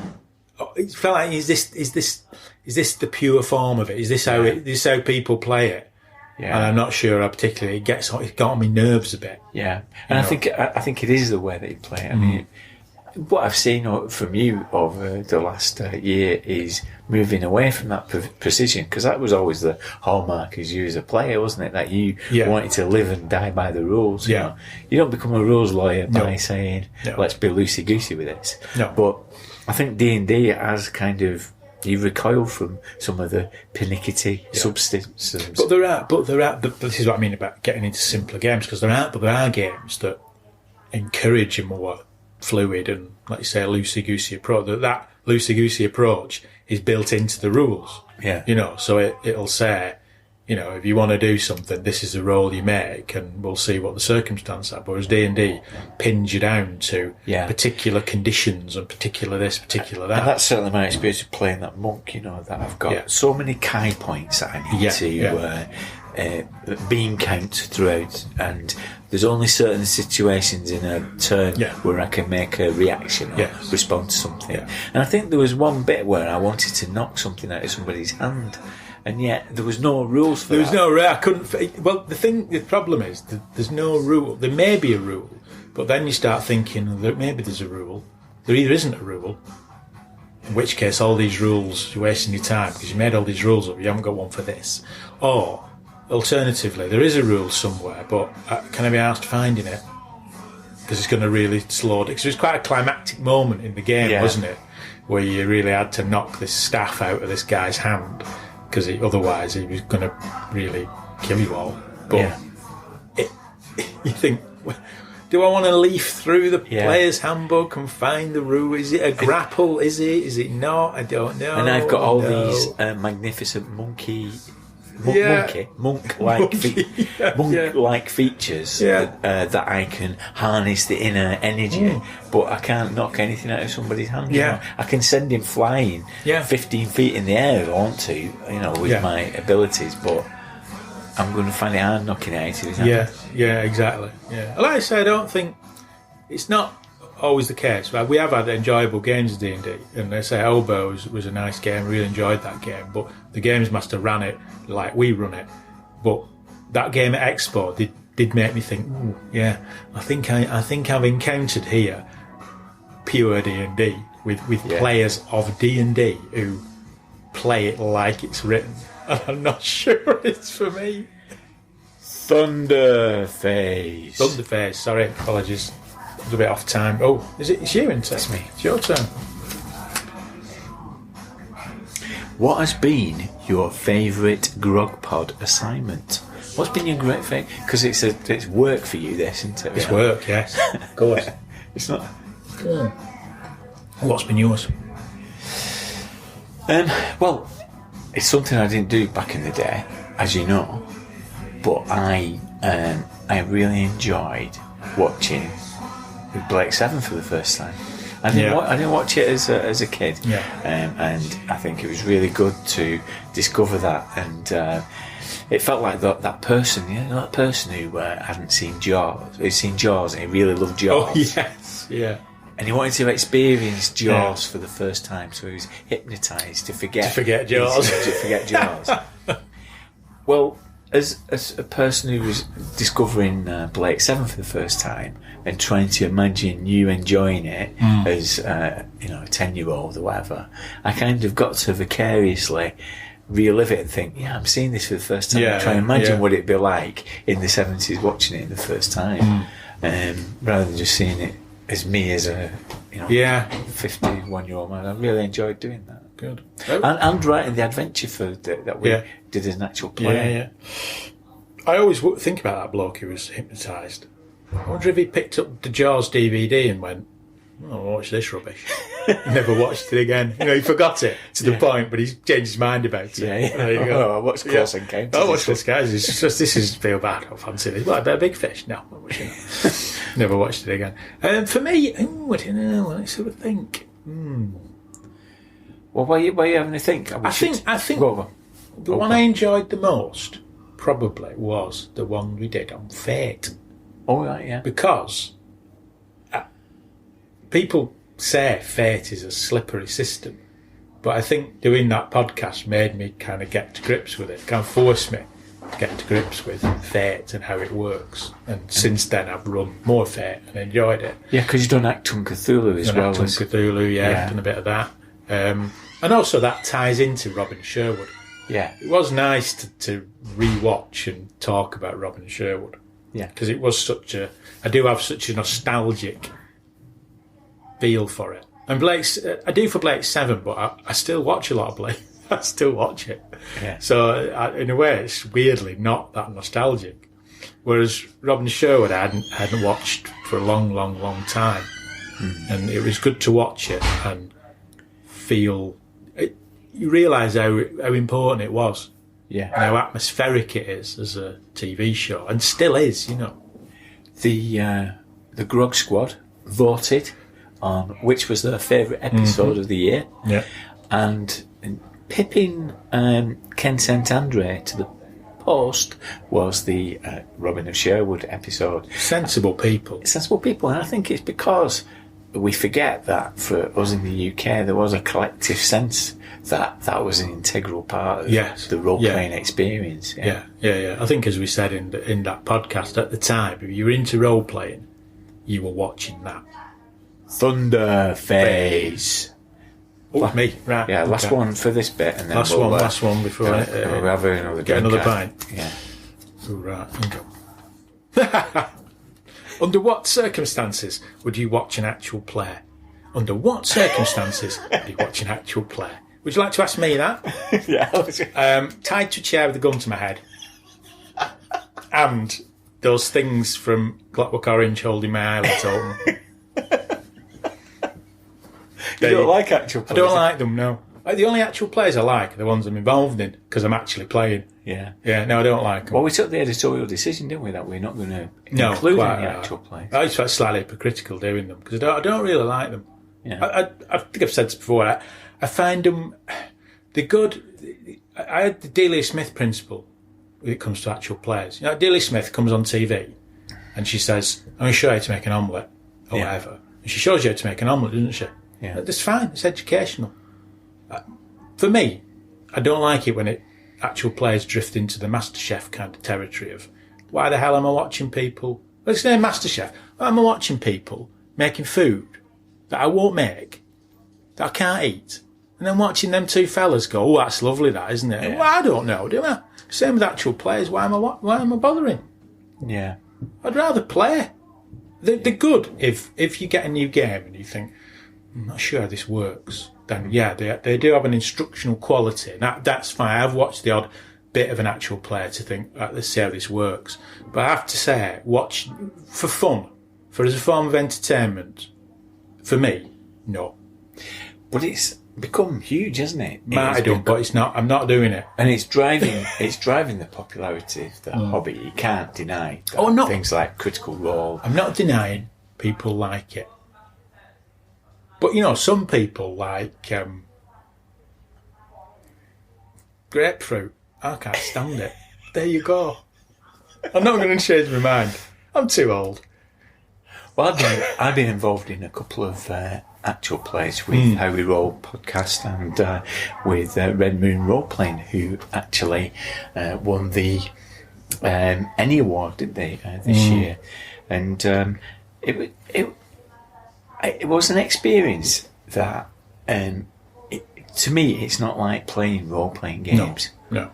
it felt like, is this the pure form of it? Is this how people play it? Yeah. And I'm not sure. It got on my nerves a bit. Yeah, and I think it is the way that you play it. I mean, what I've seen from you over the last year is moving away from that precision, because that was always the hallmark as you as a player, wasn't it? That you wanted to live and die by the rules. Yeah, you don't become a rules lawyer by saying let's be loosey goosey with this. No, but I think D&D has kind of. You recoil from some of the pernickety substances. But there are. This is what I mean about getting into simpler games, because there are games that encourage a more fluid and, like you say, a loosey-goosey approach. That loosey-goosey approach is built into the rules. Yeah. You know, so it'll say, you know, if you want to do something, this is the roll you make, and we'll see what the circumstances are. Whereas D&D pins you down to particular conditions and particular this, particular that. And that's certainly my experience of playing that monk, you know, that I've got so many Kai points that I need to beam count throughout, and there's only certain situations in a turn where I can make a reaction or respond to something. Yeah. And I think there was one bit where I wanted to knock something out of somebody's hand, and yet there was no rules for that. There was no rule. I couldn't. Well, the problem is there's no rule. There may be a rule, but then you start thinking that maybe there's a rule. There either isn't a rule, in which case all these rules, you're wasting your time because you made all these rules up. You haven't got one for this. Or alternatively, there is a rule somewhere, but can I be asked finding it? Because it's going to really slow it. Because it was quite a climactic moment in the game, wasn't it? Where you really had to knock this staff out of this guy's hand, because otherwise he was going to really kill you all. But you think, do I want to leaf through the player's handbook and find the rule? Is it a grapple? Is it not? I don't know. And I've got all these magnificent monk-like features that I can harness the inner energy, but I can't knock anything out of somebody's hand. You know? I can send him flying 15 feet in the air if I want to, you know, with my abilities, but I'm going to find it hard knocking it out of his hand. Yeah, exactly. Yeah, like I say, I don't think it's not always the case. But we have had enjoyable games of D&D, and they say Oboe was a nice game. Really enjoyed that game, but the games master ran it like we run it. But that game at Expo did make me think, ooh, I think I've encountered here pure D&D with players of D&D who play it like it's written, and I'm not sure it's for me. Thunderface. Sorry, apologies. I was a bit off time. Oh, it's you, isn't it? It's me. It's your turn. What has been your favourite Grog Pod assignment? What's been your great favourite? Because it's work for you, this, isn't it? It's work, yes. Of course. It's not. What's been yours? Well, it's something I didn't do back in the day, as you know. But I really enjoyed watching with Blake 7 for the first time. I didn't watch it as a kid,
Yeah.
and I think it was really good to discover that, and it felt like that person, that person who hadn't seen Jaws, who'd seen Jaws and he really loved Jaws.
Oh yes, yeah.
And he wanted to experience Jaws for the first time, so he was hypnotised to forget
Jaws.
To forget Jaws. Well, as a person who was discovering Blake 7 for the first time and trying to imagine you enjoying it as a 10-year-old or whatever, I kind of got to vicariously relive it and think, I'm seeing this for the first time. Try and imagine what it'd be like in the 70s watching it the first time, rather than just seeing it as me as a 51-year-old man. I really enjoyed doing that.
Good.
And writing the adventure for that we did as an actual play.
Yeah. I always think about that bloke who was hypnotised. I wonder if he picked up the Jaws DVD and went, I'll watch this rubbish. Never watched it again. He forgot it to the point, but he's changed his mind about it.
Yeah.
There you go.
I watched Close Encounters.
I watched this, guys. It's just, this is feel bad. I fancy this. What about a big fish? No, never watched it again. For me, I don't know. I sort of think.
Well, why are you having to think?
I think the one I enjoyed the most probably was the one we did on Fate.
Oh, right, yeah.
Because people say Fate is a slippery system, but I think doing that podcast made me kind of get to grips with it, kind of forced me to get to grips with Fate and how it works. And since then I've run more Fate and enjoyed it.
Yeah, because you've done Actum Cthulhu as well.
Actum Cthulhu, done a bit of that. And also that ties into Robin Sherwood.
Yeah.
It was nice to re-watch and talk about Robin Sherwood.
Yeah.
Because it was I do have such a nostalgic feel for it. And I do for Blake 7, but I still watch a lot of Blake. I still watch it. Yeah. So in a way, it's weirdly not that nostalgic. Whereas Robin Sherwood I hadn't watched for a long, long, long time. And it was good to watch it and feel... You realise how important it was. Yeah. And how atmospheric it is as a TV show. And still is,
The Grog Squad voted on which was their favourite episode of the year.
Yeah.
And pipping Ken St Andre to the post was the Robin of Sherwood episode.
Sensible people.
And I think it's because we forget that for us in the UK there was a collective sense that was an integral part of the role-playing experience.
Yeah. I think, as we said in that podcast at the time, if you were into role-playing, you were watching that.
Thunder Phase.
Oh, me. Right.
Yeah, last one for this bit. And then
last one before
we'll have another
get another pint.
Yeah.
Oh, right. Under what circumstances would you watch an actual play? Under what circumstances would you watch an actual play? Would you like to ask me that?
Yeah.
Tied to a chair with a gun to my head. And those things from Clockwork Orange holding my eyelids open.
You don't like actual plays?
I don't like them, no. The only actual plays I like are the ones I'm involved in, because I'm actually playing.
Yeah.
Yeah, no, I don't like them.
Well, we took the editorial decision, didn't we, that we're not going to include any actual plays.
I just felt slightly hypocritical doing them, because I don't really like them.
Yeah.
I think I've said this before. I find them... They're good. I had the Delia Smith principle when it comes to actual plays. Delia Smith comes on TV, and she says, I'm going to show you how to make an omelette, or whatever. And she shows you how to make an omelette, doesn't she?
Yeah.
That's fine. It's educational. For me, I don't like it when actual players drift into the MasterChef kind of territory of, why the hell am I watching people? Let's say MasterChef. Why am I watching people making food that I won't make, that I can't eat, and then watching them two fellas go, oh, that's lovely, that, isn't it? Yeah. Well, I don't know, do I? Same with actual players. Why am I bothering?
Yeah.
I'd rather play. They're good if you get a new game and you think, I'm not sure how this works, then they do have an instructional quality. That's fine. I've watched the odd bit of an actual player to think, right, let's see how this works. But I have to say, watch for fun, as a form of entertainment, for me, no.
But it's become huge, hasn't it?
Might have done, but it's not. I'm not doing it.
And it's driving the popularity of the hobby. You can't deny that.
Oh, no.
Things like Critical Role.
I'm not denying people like it. But, some people like grapefruit. I can't stand it. There you go. I'm not going to change my mind. I'm too old.
Well, I've been involved in a couple of actual plays with How We Roll podcast and with Red Moon Role Playing, who actually won the Any Award, didn't they, this year? And it was an experience that, to me, it's not like playing role-playing games.
No.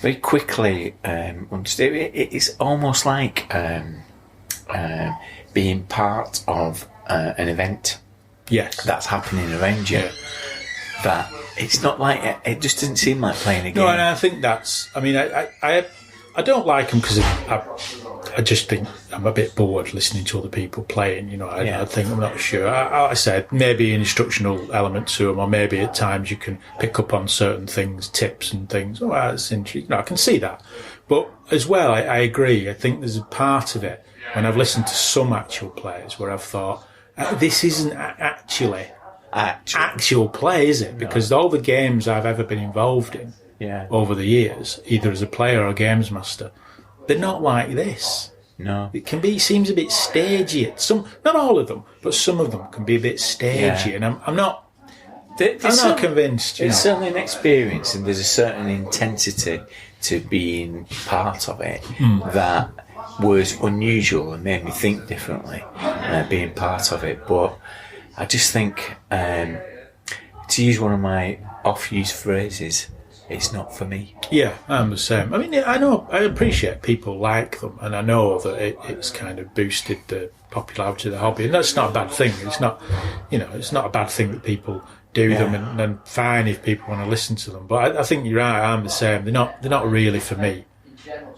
Very quickly, it's almost like being part of an event.
Yes.
That's happening around you.
Yeah.
That it's not like it just doesn't seem like playing a game.
No, and I think that's. I mean, I don't like them because I just think I'm a bit bored listening to other people playing. I think I'm not sure. I said maybe an instructional element to them, or maybe at times you can pick up on certain things, tips and things. Oh, that's interesting. I can see that, but as well, I agree. I think there's a part of it when I've listened to some actual players where I've thought this isn't actually actual play, is it? Because all the games I've ever been involved in over the years, either as a player or a games master, they're not like this.
No.
It seems a bit stagey. Not all of them, but some of them can be a bit stagey, and I'm not convinced.
It's certainly an experience, and there's a certain intensity to being part of it that was unusual and made me think differently, being part of it. But I just think, to use one of my off-used phrases, it's not for me.
Yeah, I'm the same. I mean, I appreciate people like them, and I know that it's kind of boosted the popularity of the hobby, and that's not a bad thing. It's not, it's not a bad thing that people do them, and fine if people want to listen to them. But I think you're right. I'm the same. They're not really for me.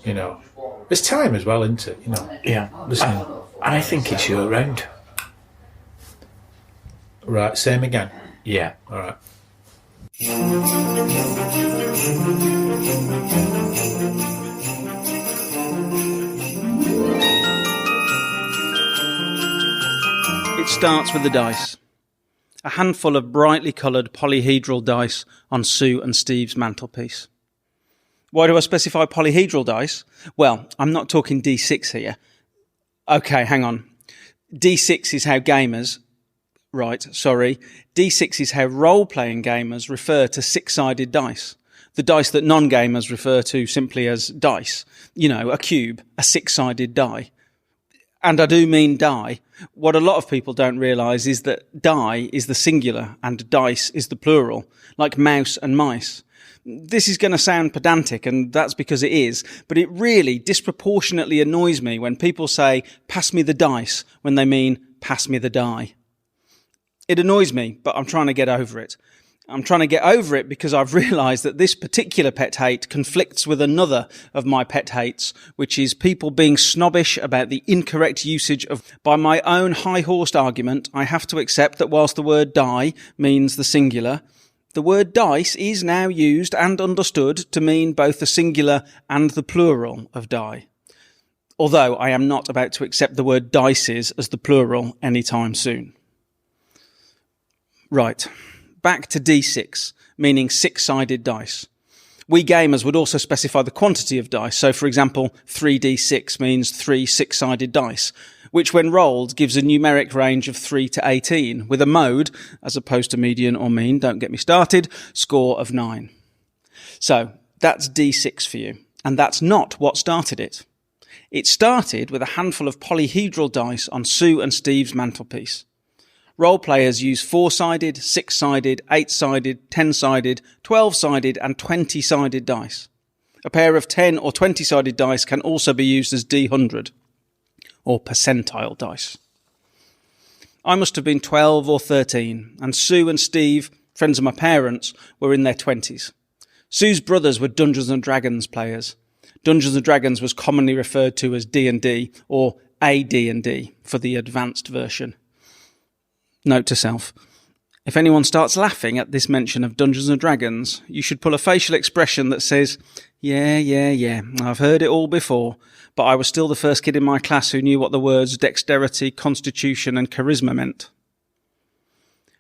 There's time as well, isn't it?
Yeah.
Listening.
I think it's your round.
Right. Same again.
Yeah.
All right.
It starts with the dice. A handful of brightly coloured polyhedral dice on Sue and Steve's mantelpiece. Why do I specify polyhedral dice? Well, I'm not talking D6 here. Okay, hang on. D6 is how gamers... Right, sorry. D6 is how role-playing gamers refer to six-sided dice. The dice that non-gamers refer to simply as dice. A cube, a six-sided die. And I do mean die. What a lot of people don't realise is that die is the singular and dice is the plural, like mouse and mice. This is going to sound pedantic, and that's because it is, but it really disproportionately annoys me when people say, pass me the dice, when they mean, pass me the die. It annoys me, but I'm trying to get over it. I'm trying to get over it because I've realised that this particular pet hate conflicts with another of my pet hates, which is people being snobbish about the incorrect usage of... By my own high-horsed argument, I have to accept that whilst the word die means the singular, the word dice is now used and understood to mean both the singular and the plural of die. Although I am not about to accept the word dices as the plural anytime soon. Right. Back to D6, meaning six-sided dice. We gamers would also specify the quantity of dice. So, for example, 3d6 means 3 six-sided dice, which when rolled gives a numeric range of 3 to 18, with a mode, as opposed to median or mean, don't get me started, score of 9. So, that's D6 for you. And that's not what started it. It started with a handful of polyhedral dice on Sue and Steve's mantelpiece. Role players use 4-sided, 6-sided, 8-sided, 10-sided, 12-sided and 20-sided dice. A pair of 10 or 20-sided dice can also be used as D100, or percentile dice. I must have been 12 or 13, and Sue and Steve, friends of my parents, were in their 20s. Sue's brothers were Dungeons & Dragons players. Dungeons & Dragons was commonly referred to as D&D, or AD&D, for the advanced version. Note to self. If anyone starts laughing at this mention of Dungeons & Dragons, you should pull a facial expression that says, yeah, I've heard it all before, but I was still the first kid in my class who knew what the words dexterity, constitution and charisma meant.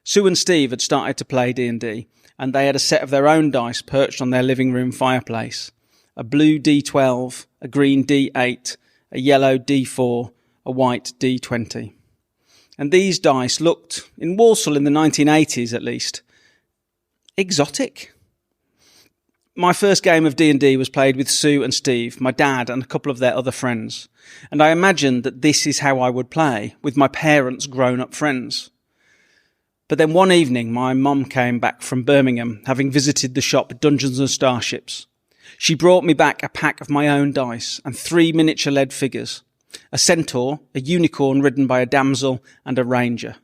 Sue and Steve had started to play D&D, and they had a set of their own dice perched on their living room fireplace. A blue D12, a green D8, a yellow D4, a white D20. And these dice looked, in Walsall in the 1980s at least, exotic. My first game of D&D was played with Sue and Steve, my dad and a couple of their other friends. And I imagined that this is how I would play, with my parents' grown-up friends. But then one evening, my mum came back from Birmingham, having visited the shop Dungeons and Starships. She brought me back a pack of my own dice and 3 miniature lead figures, a centaur, a unicorn ridden by a damsel, and a ranger.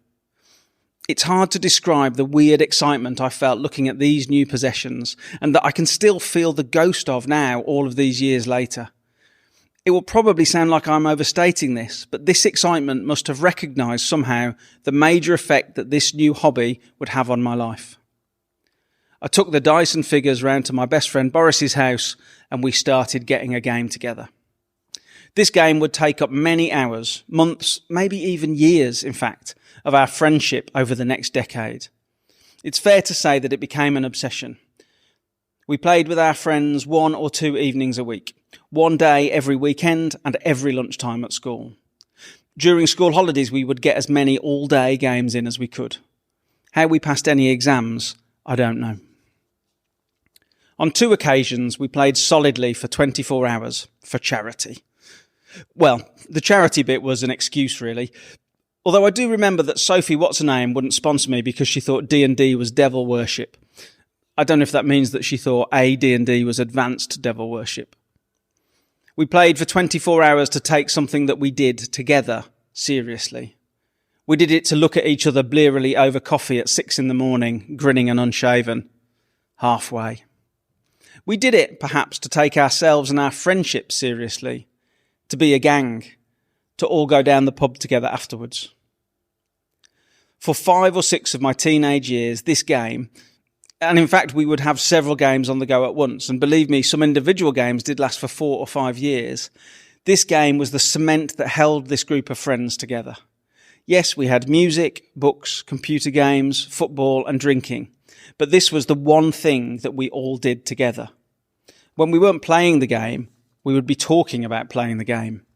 It's hard to describe the weird excitement I felt looking at these new possessions, and that I can still feel the ghost of now, all of these years later. It will probably sound like I'm overstating this, but this excitement must have recognised somehow the major effect that this new hobby would have on my life. I took the dice and figures round to my best friend Boris's house, and we started getting a game together. This game would take up many hours, months, maybe even years, in fact, of our friendship over the next decade. It's fair to say that it became an obsession. We played with our friends 1 or 2 evenings a week, one day every weekend and every lunchtime at school. During school holidays, we would get as many all-day games in as we could. How we passed any exams, I don't know. On 2 occasions, we played solidly for 24 hours for charity. Well, the charity bit was an excuse, really. Although I do remember that Sophie What's-Her-Name wouldn't sponsor me because she thought D&D was devil worship. I don't know if that means that she thought D&D was advanced devil worship. We played for 24 hours to take something that we did together seriously. We did it to look at each other blearily over coffee at 6 a.m, grinning and unshaven. Halfway. We did it, perhaps, to take ourselves and our friendship seriously. To be a gang. To all go down the pub together afterwards. For 5 or 6 of my teenage years, this game, and in fact we would have several games on the go at once, and believe me, some individual games did last for 4 or 5 years, this game was the cement that held this group of friends together. Yes, we had music, books, computer games, football and drinking, but this was the one thing that we all did together. When we weren't playing the game, we would be talking about playing the game.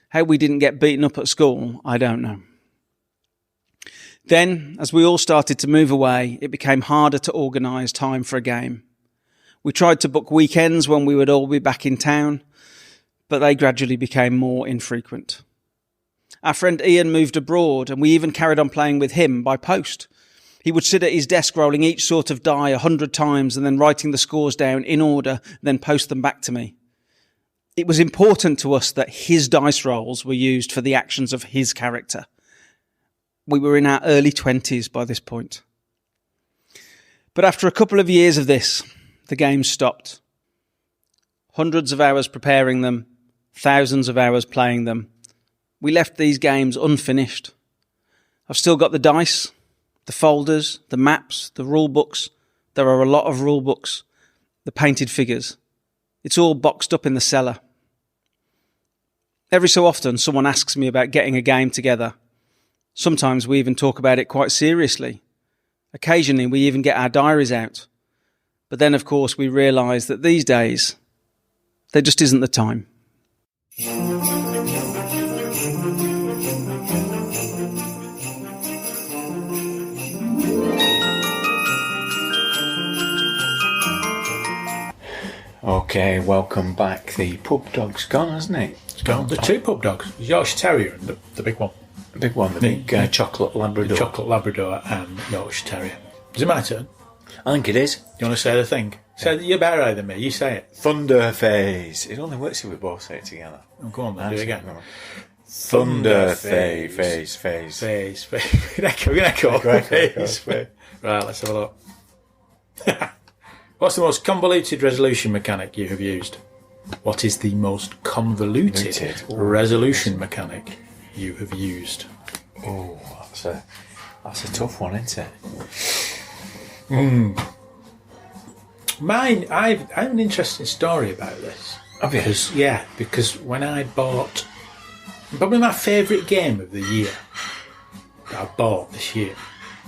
How we didn't get beaten up at school, I don't know. Then, as we all started to move away, it became harder to organise time for a game. We tried to book weekends when we would all be back in town, but they gradually became more infrequent. Our friend Ian moved abroad, and we even carried on playing with him by post. He would sit at his desk rolling each sort of die 100 times and then writing the scores down in order, then post them back to me. It was important to us that his dice rolls were used for the actions of his character. We were in our early 20s by this point. But after a couple of years of this, the games stopped. Hundreds of hours preparing them, thousands of hours playing them. We left these games unfinished. I've still got the dice, the folders, the maps, the rule books. There are a lot of rule books, the painted figures. It's all boxed up in the cellar. Every so often, someone asks me about getting a game together. Sometimes we even talk about it quite seriously. Occasionally, we even get our diaries out. But then, of course, we realise that these days, there just isn't the time.
Okay, welcome back. The pub dog's gone, hasn't it?
It's gone. The 2 pub dogs. Yorkshire Terrier and the big one.
The big one, the big chocolate Labrador.
The chocolate Labrador and Yorkshire Terrier. Is it my turn?
I think it is.
You want to say the thing? Say you're better than me. You say it.
Thunder phase. It only works if we both say it together.
Oh, go on, then. Do it again.
Thunder phase.
Phase. Echo. Phase. Right, let's have a look. What's the most convoluted resolution mechanic you have used? What is the most convoluted resolution mechanic you have used?
Oh, that's a tough one, isn't it?
Mine, I have an interesting story about this. Because when I bought probably my favourite game of the year that I bought this year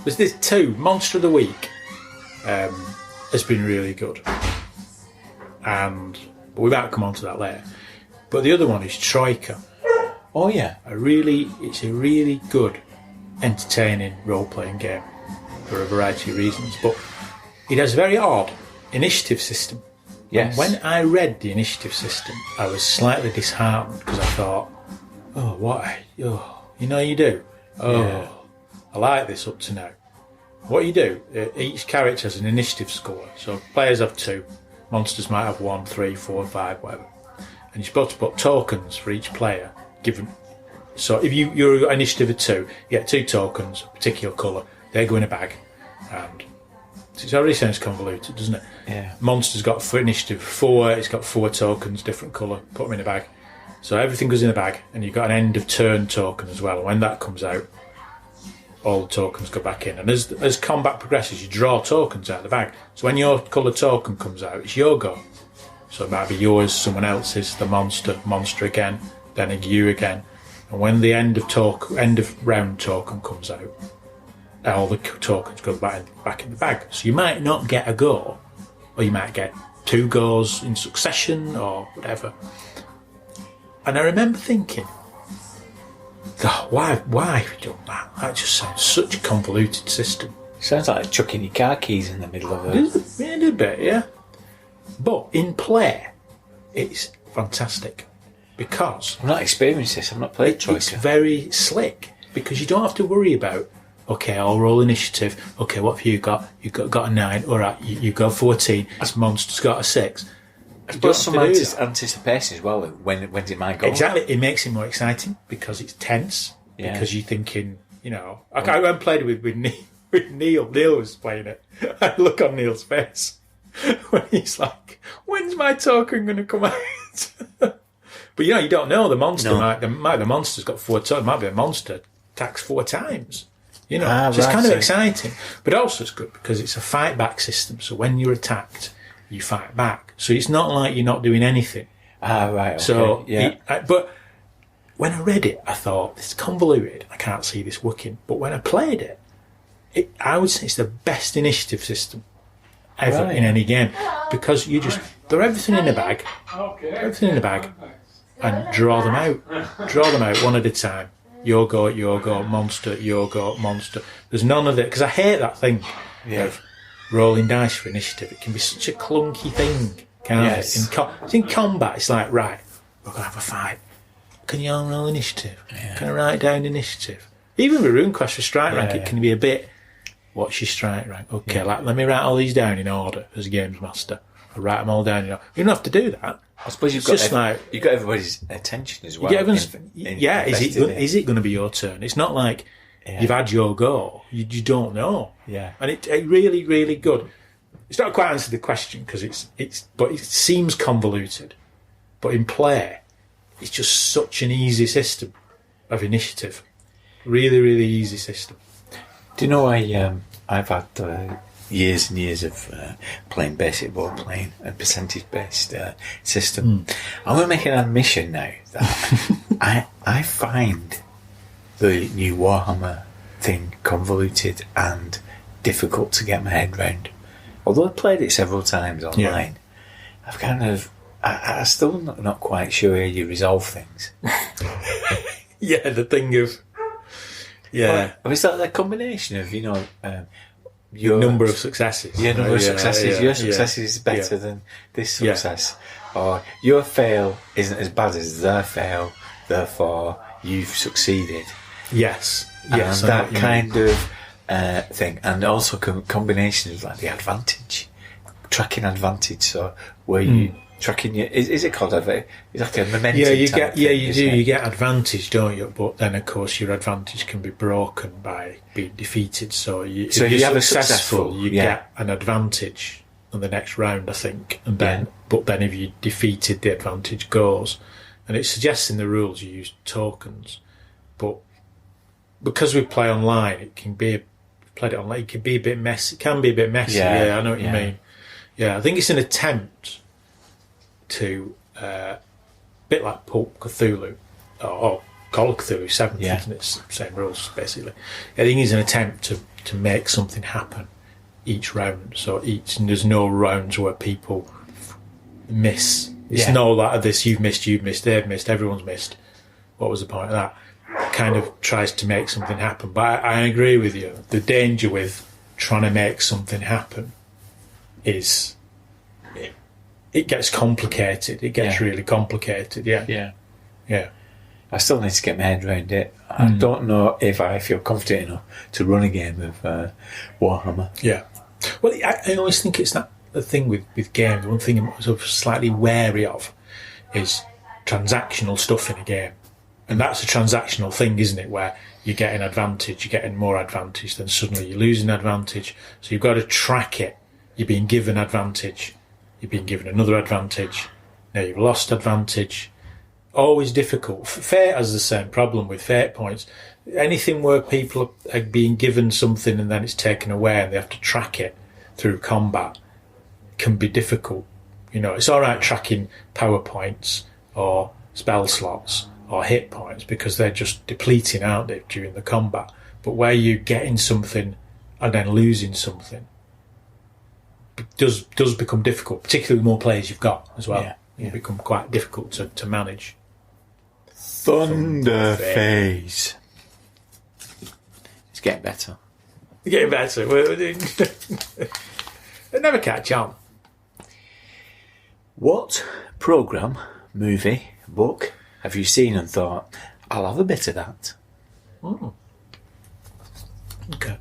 There's this 2, Monster of the Week has been really good. And we might come on to that later. But the other one is Troika.
Oh, yeah.
It's a really good, entertaining role-playing game for a variety of reasons. But it has a very odd initiative system.
Yes.
And when I read the initiative system, I was slightly disheartened because I thought, you do? I like this up to now. What you do, each character has an initiative score. So players have 2, monsters might have 1, 3, 4, 5, whatever. And you're supposed to put tokens for each player given. So if you're initiative of 2, you get 2 tokens, a particular colour, they go in a bag. And it already sounds convoluted, doesn't it?
Yeah.
Monster's got for initiative 4, it's got 4 tokens, different colour, put them in a bag. So everything goes in a bag, and you've got an end of turn token as well. And when that comes out, all the tokens go back in. And as combat progresses, you draw tokens out of the bag. So when your colour token comes out, it's your go. So it might be yours, someone else's, the monster again, then you again. And when the end of round token comes out, all the tokens go back in the bag. So you might not get a go, or you might get 2 goes in succession, or whatever. And I remember thinking, God, why have you done that? That just sounds such a convoluted system.
Sounds like chucking your car keys in the middle of it.
It did a bit, yeah. But in play, it's fantastic because
I've not experienced this. I've not played Troika.
It's very slick because you don't have to worry about, okay, I'll roll initiative. Okay, what have you got? You've got a 9. All right, you got 14. This monster's got a 6.
There's some anticipation as well. When's it might go?
Exactly, it makes it more exciting because it's tense.
Yeah.
Because you're thinking, I went and played it with Neil. Neil was playing it. I look on Neil's face when he's like, "When's my token going to come out?" But you don't know the monster.
No.
The monster's got 4 tokens. It might be a monster attacks 4 times. So
right,
it's kind of exciting, but also it's good because it's a fight back system. So when you're attacked, you fight back. So it's not like you're not doing anything.
Right. Okay.
So,
yeah.
But when I read it, I thought, this is convoluted. I can't see this working. But when I played it, I would say it's the best initiative system ever in any game. Because you just throw everything in a bag, and draw them out. Draw them out one at a time. Your go, monster, your go, monster. There's none of it. Because I hate that thing of rolling dice for initiative. It can be such a clunky thing, can't it? In combat, it's like, right, we're going to have a fight. Can you all roll initiative? Yeah. Can I write down initiative? Even with RuneQuest for strike rank, it can be a bit, what's your strike rank? Okay, let me write all these down in order as a games master. I'll write them all down in order. You don't have to do that.
I suppose you've got everybody's attention as well.
Is it going to be your turn? It's not like you've had your go. You don't know.
Yeah.
And it really, really good. It's not quite answered the question because but it seems convoluted. But in play, it's just such an easy system of initiative. Really, really easy system.
Do you know I've had years and years of playing basic role playing and percentage-based system. I'm going to make an admission now that I find the new Warhammer thing convoluted and difficult to get my head round. Although I've played it several times online, I've kind of I'm still not quite sure how you resolve things.
The thing of
it's like that combination of your
number of successes.
Yeah, number of successes. Your success is better than this success, or your fail isn't as bad as their fail. Therefore, you've succeeded.
Yes,
and that kind of thing, and also combinations like the advantage, tracking advantage. So where you tracking your is it called advantage? It's like a momentum.
Yeah, you get you get advantage, don't you? But then of course your advantage can be broken by being defeated. So if you're have successful, you get an advantage on the next round, I think, and then but then if you defeated, the advantage goes. And it suggests in the rules you use tokens, but because we play online, it can be it can be a bit messy. It can be a bit messy. Yeah, I know what you mean. Yeah, I think it's an attempt to bit like Pulp Cthulhu or Call of Cthulhu 7th, isn't it? Same rules basically. I think it's an attempt to make something happen each round. So there's no rounds where people miss. It's no like this, you've missed, they've missed, everyone's missed. What was the point of that? Kind of tries to make something happen. But I agree with you. The danger with trying to make something happen is it gets complicated. It gets really complicated. Yeah.
I still need to get my head around it. I don't know if I feel confident enough to run a game of Warhammer.
Yeah. Well, I always think it's that the thing with games. One thing I'm sort of slightly wary of is transactional stuff in a game. And that's a transactional thing, isn't it? Where you get an advantage, you're getting more advantage, then suddenly you lose an advantage. So you've got to track it. You're being given advantage. You're being given another advantage. Now you've lost advantage. Always difficult. Fate has the same problem with fate points. Anything where people are being given something and then it's taken away and they have to track it through combat can be difficult. You know, it's all right tracking power points or spell slots or hit points because they're just depleting, aren't they, during the combat. But where you're getting something and then losing something does become difficult, particularly the more players you've got as well. It become quite difficult to manage.
Thunder Phase. It's getting better.
It's getting better. They never catch on.
What programme, movie, book have you seen and thought, I'll have a bit of that?
Okay.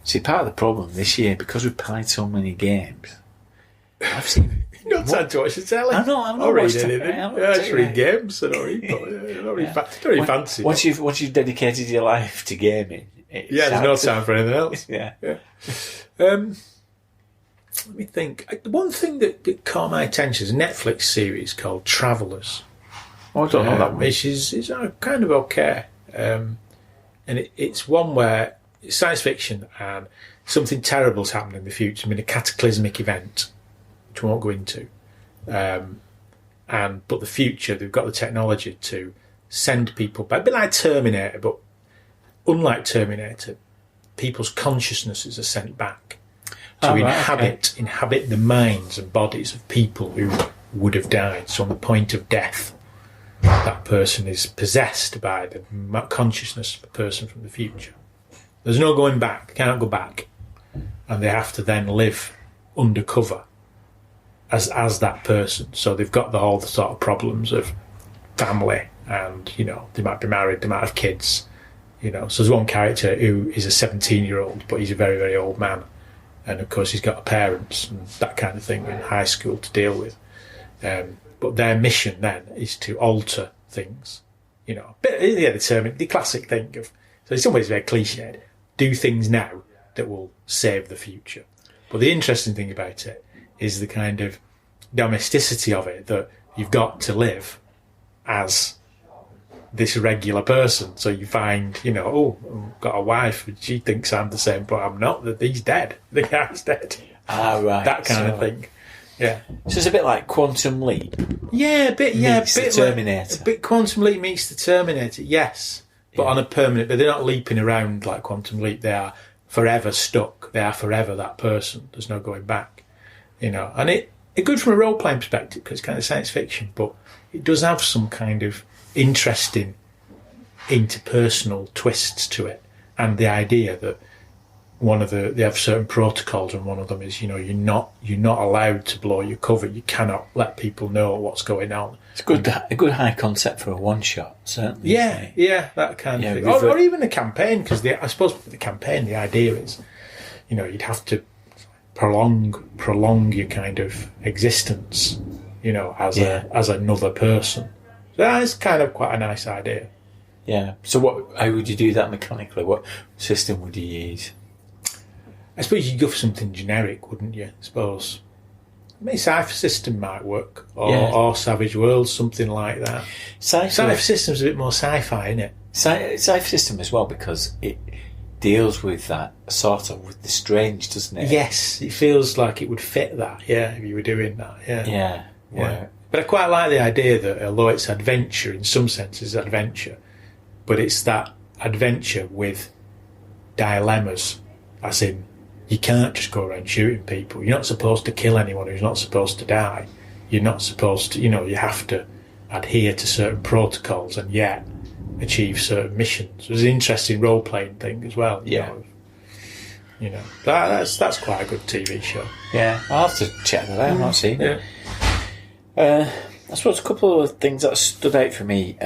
See, part of the problem this year, because we've played so many games, I've seen...
Not time to watch the telly.
I know, I'm not
I'll read
watching
anything.
it.
I just read games. I don't read fancy.
Once you've dedicated your life to gaming...
there's no time for anything else.
Yeah.
Let me think. One thing that caught my attention is a Netflix series called Travellers.
I don't know that one.
Which is kind of okay. And it's one where it's science fiction and something terrible's happened in the future. I mean, a cataclysmic event, which we won't go into. But the future, they've got the technology to send people back. A bit like Terminator, but unlike Terminator, people's consciousnesses are sent back to inhabit the minds and bodies of people who would have died. So on the point of death, that person is possessed by the consciousness of the person from the future. There's no going back. They can't go back. And they have to then live undercover as that person. So they've got the sort of problems of family and, they might be married, they might have kids, So there's one character who is a 17-year-old, but he's a very, very old man. And, of course, he's got parents and that kind of thing in high school to deal with. But their mission then is to alter things, the classic thing of, so in some ways very cliched, do things now that will save the future. But the interesting thing about it is the kind of domesticity of it, that you've got to live as this regular person. So you find, I've got a wife and she thinks I'm the same, but I'm not, that he's dead. The guy's dead.
Right.
That kind of thing. Yeah.
So it's a bit like Quantum Leap.
Yeah, a bit,
meets
a bit
the Terminator.
Like, a bit Quantum Leap meets the Terminator, yes. But on a permanent, but they're not leaping around like Quantum Leap. They are forever stuck. They are forever that person. There's no going back. And it's good from a role-playing perspective because it's kind of science fiction, but it does have some kind of interesting interpersonal twists to it. And the idea that they have certain protocols, and one of them is, you're not allowed to blow your cover. You cannot let people know what's going on. It's
a good high concept for a one-shot, certainly.
Yeah, that kind of thing. Or even a campaign, because I suppose the campaign, the idea is, you'd have to prolong your kind of existence, as another person. So that's kind of quite a nice idea.
Yeah. So how would you do that mechanically? What system would you use?
I suppose you'd go for something generic, wouldn't you? I suppose. Cypher System might work, or Savage Worlds, something like that. Cypher System's a bit more sci-fi, isn't it?
Cypher System as well, because it deals with that sort of with the strange, doesn't it?
Yes, it feels like it would fit that. Yeah, if you were doing that. Yeah. But I quite like the idea that although it's adventure, in some senses adventure, but it's that adventure with dilemmas, as in you can't just go around shooting people. You're not supposed to kill anyone who's not supposed to die. You're not supposed to, you have to adhere to certain protocols and yet achieve certain missions. It was an interesting role-playing thing as well. That's quite a good TV show.
Yeah, I'll have to check that out. I've not seen it. I suppose a couple of things that stood out for me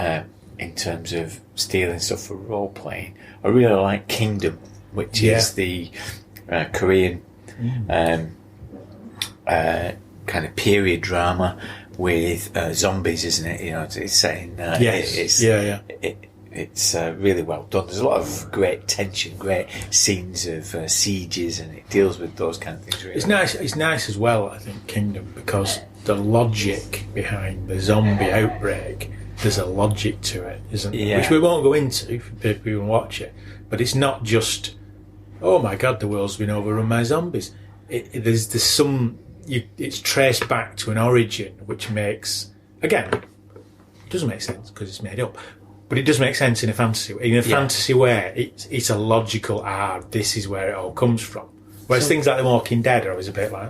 in terms of stealing stuff for role-playing. I really like Kingdom, which is the Korean kind of period drama with zombies, isn't it? It's saying it's really well done. There's a lot of great tension, great scenes of sieges, and it deals with those kind of things. Really.
It's nice as well, I think, Kingdom, because the logic behind the zombie outbreak, there's a logic to it, isn't there? Which we won't go into for people who watch it. But it's not just, oh my God, the world's been overrun by zombies. There's some. It's traced back to an origin, which makes, again, it doesn't make sense because it's made up, but it does make sense in a fantasy way. In a fantasy way, it's a logical, this is where it all comes from. Whereas things like The Walking Dead are always a bit like...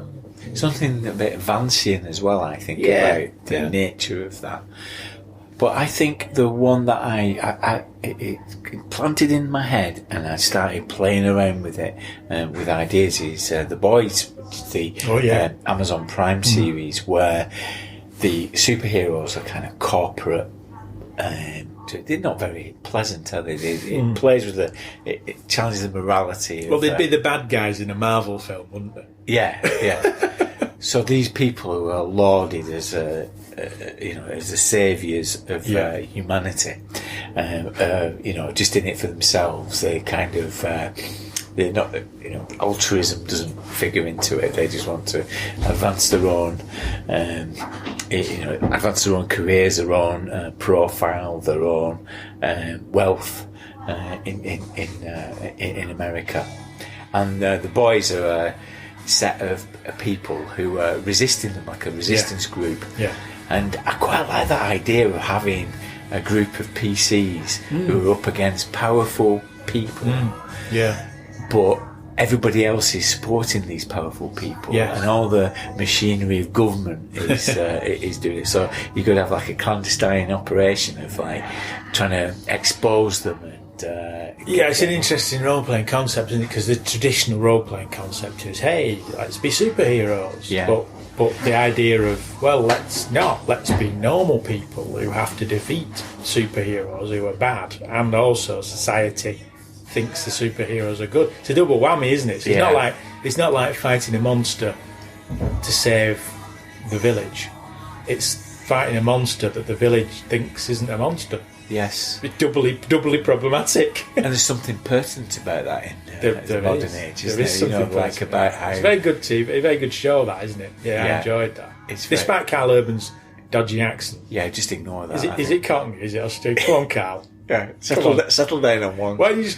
Something a bit Vancian as well, I think, about the nature of that. But I think the one that it planted in my head and I started playing around with it, with ideas, is The Boys, the Amazon Prime series, where the superheroes are kind of corporate. They're not very pleasant, are they? It plays with it challenges the morality.
Well, they'd be the bad guys in a Marvel film, wouldn't they?
Yeah. So these people who are lauded as as the saviours of humanity, just in it for themselves, they kind of they're not, altruism doesn't figure into it. They just want to advance their own, advance their own careers, their own profile, their own wealth in America. And the boys are a set of people who are resisting them, like a resistance group.
Yeah.
And I quite like that idea of having a group of PCs who are up against powerful people.
Yeah.
But everybody else is supporting these powerful people, and all the machinery of government is doing it. So you could have like a clandestine operation of like trying to expose them. And
it's an interesting role-playing concept, isn't it? Because the traditional role-playing concept is, hey, let's be superheroes.
Yeah.
But the idea of, well, let's be normal people who have to defeat superheroes who are bad, and also society thinks the superheroes are good. It's a double whammy, isn't it? So it's not like fighting a monster to save the village. It's fighting a monster that the village thinks isn't a monster.
Yes.
It's doubly problematic.
And there's something pertinent about that in the modern age, isn't there?
Something
like about how...
It's a very good TV, a very good show, that, isn't it? Yeah. I enjoyed that. Despite Carl Urban's dodgy accent.
Yeah, just ignore that.
Is it Cockney? Is it Australian? Come on, Carl.
Yeah, settle down on one.
Why don't you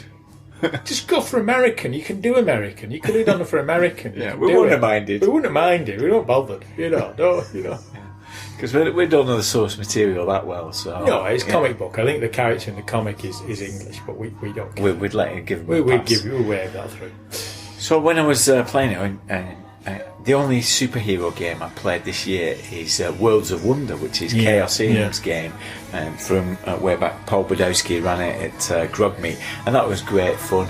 just go for American? You can do American. You could have done it for American.
We wouldn't have minded.
We wouldn't have minded. We weren't bothered.
Because we don't know the source material that well, so...
No, it's comic book. I think the character in the comic is English, but we don't care.
We'd let you give them
we'd wave that through.
So when I was playing it, the only superhero game I played this year is Worlds of Wonder, which is Chaos Ian's game, from way back. Paul Budowski ran it at Grogmeet, and that was great fun.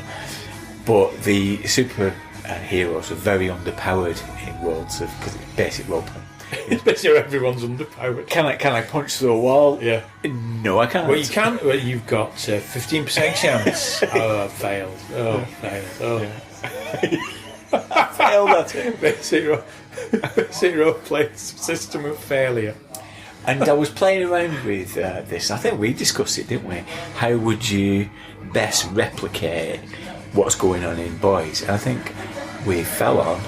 But the superheroes are very underpowered in Worlds of, because it's basic role-playing.
It's basically everyone's underpowered.
Can I punch through a wall?
Yeah.
No, I can't.
Well, you can. Well, you've got 15% chance. Oh, failed. Oh, failed. Oh.
I failed at it.
Basic role-playing system of failure.
And I was playing around with this. I think we discussed it, didn't we? How would you best replicate what's going on in Boys? And I think we fell on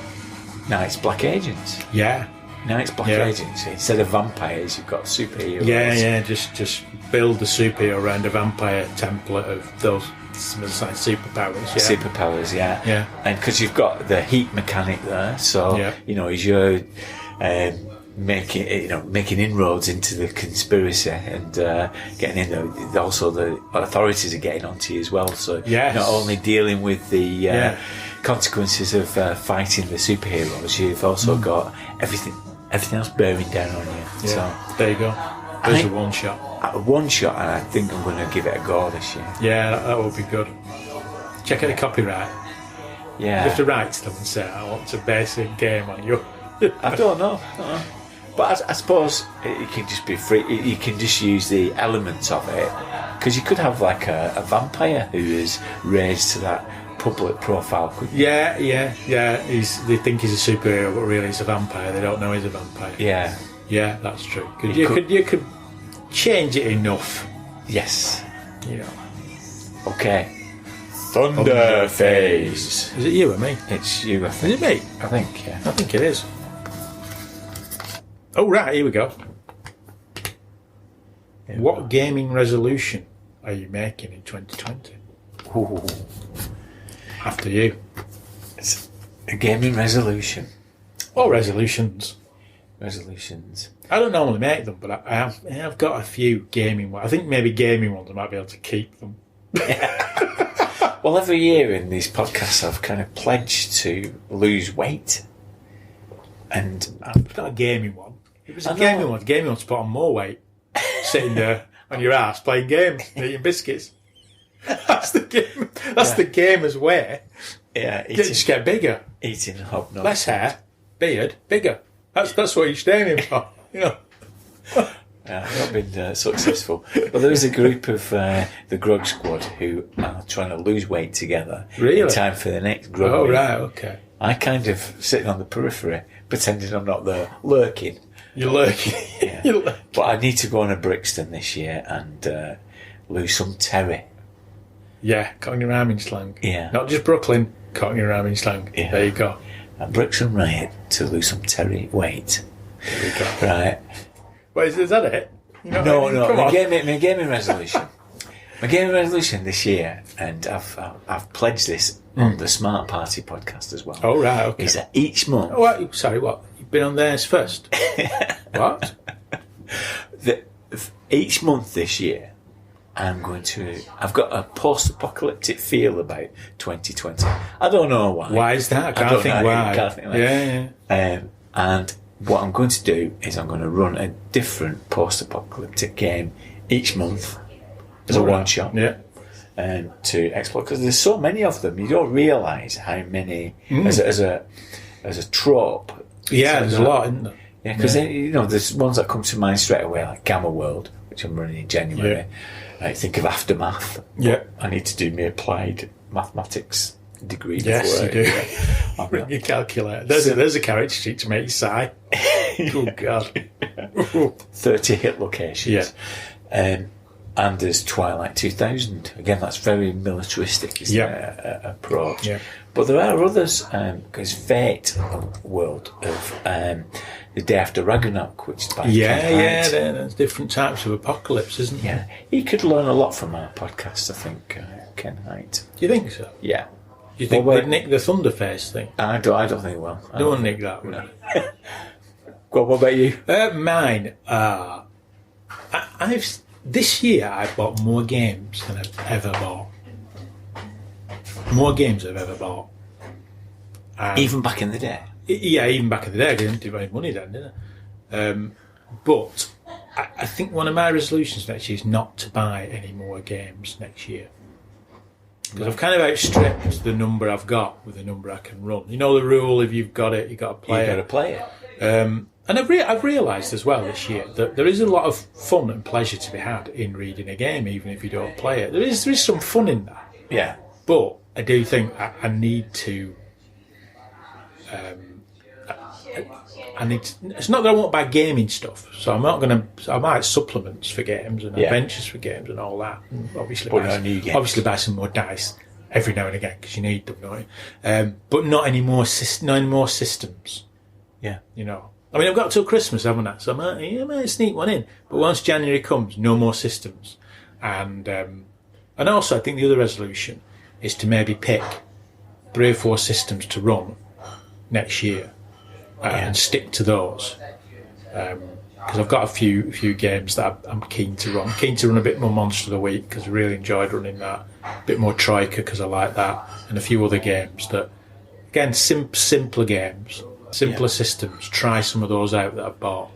Night's Black Agents.
Yeah.
Night's Black Agents. Instead of vampires, you've got superheroes.
Yeah. Just build the superhero around a vampire template of those like superpowers. Yeah.
Superpowers, yeah.
Yeah.
And because you've got the heat mechanic there, so is your making inroads into the conspiracy and getting in there. Also, the authorities are getting onto you as well. So not only dealing with the consequences of fighting the superheroes, you've also got everything else bearing down on you.
Yeah. So there you go. There's a one shot.
One shot, and I think I'm going to give it a go this year.
Yeah, that would be good. Check out the copyright.
Yeah.
You have to write to them and say, I want to base a game on you.
I don't know. But I suppose it can just be free. You can just use the elements of it. Because you could have like a vampire who is raised to that public profile, couldn't you?
Yeah. They think he's a superhero, but really he's a vampire. They don't know he's a vampire. Yeah, that's true. You could change it enough.
Yes.
You know.
Okay. Thunderface.
Is it you or me?
It's you, I think.
Is it me?
I think, yeah.
I think it is. Oh, right, here we go. What gaming resolution are you making in 2020?
Ooh.
After you.
It's a gaming resolution.
Or resolutions.
Resolutions.
I don't normally make them, but I have got a few gaming ones. I think maybe gaming ones I might be able to keep them.
Well, every year in these podcasts I've kind of pledged to lose weight. And
I've got a gaming one. It was a gaming one. Gaming one's put on more weight. Sitting there on your ass playing games and eating biscuits. That's the game. That's the gamer's way.
Yeah,
Just get bigger.
Eating hobnobs.
Less hair, beard, bigger. That's what you're aiming for. You know.
I've not been successful. But there is a group of the Grog Squad who are trying to lose weight together.
Really?
In time for the next Grog
Oh,
meet.
right, okay.
I kind of sitting on the periphery, pretending I'm not there, lurking.
You're lurking.
Yeah.
You're lurking.
But I need to go on a Brixton this year and lose some terry.
Yeah, cutting your arm in slang.
Yeah.
Not just Brooklyn, cutting your arm in slang.
Yeah.
There you go.
A Brixton riot to lose some terry weight.
There you go.
Right.
Wait, is that it?
No.
Come on.
My gaming resolution. My gaming resolution this year, and I've pledged this on the Smart Party podcast as well.
Oh, right, okay.
Is that each month...
Oh, what? Sorry, what? You've been on theirs first? What?
Each month this year, I've got a post-apocalyptic feel about 2020. I don't know why.
Why is that? I can't think why.
Yeah. And what I'm going to do is I'm going to run a different post-apocalyptic game each month as a one-shot.
Yeah.
To explore, because there's so many of them, you don't realise how many as a trope.
Yeah, there's a lot, isn't there?
Yeah, because there's ones that come to mind straight away, like Gamma World, which I'm running in January.
Yeah.
I think of Aftermath.
Yeah.
I need to do my applied mathematics degree.
Yes,
before
you do. Bring your calculator. There's a character sheet to make you sigh. Oh, God.
30 hit locations.
Yeah.
And there's Twilight 2000. Again, that's very militaristic, isn't it? Approach.
Yeah.
But there are others, because Fate World of The Day After Ragnarok, which is by Ken Hite.
There's different types of apocalypse, isn't there?
Yeah. He could learn a lot from our podcast, I think, Ken Hite.
Do you think so?
Yeah.
Do you think they'd nick the Thunderface thing?
I don't think well.
Don't nick that, would
no. Go on, what about you?
Mine are... This year I've bought more games than I've ever bought. More games than I've ever bought.
Even back in the day?
Yeah, even back in the day. I didn't do any money then, did I? But I think one of my resolutions next year is not to buy any more games next year. Because I've kind of outstripped the number I've got with the number I can run. You know the rule, if you've got it, you've got to play it.
You've got to play it.
And I've realised as well this year that there is a lot of fun and pleasure to be had in reading a game, even if you don't play it. There is some fun in that.
Yeah.
But I do think I need to... it's not that I won't buy gaming stuff, so I'm not going to... I might supplements for games and adventures for games and all that. And obviously, buy some more dice every now and again, because you need them, don't you? But not any more systems.
Yeah.
You know. I mean, I've got till Christmas, haven't I? So I might sneak one in. But once January comes, no more systems. And also, I think the other resolution is to maybe pick 3 or 4 systems to run next year and stick to those. because I've got a few games that I'm keen to run. Keen to run a bit more Monster of the Week because I really enjoyed running that. A bit more Troika because I like that, and a few other games that, again, simpler games, simpler systems. Try some of those out that I've bought.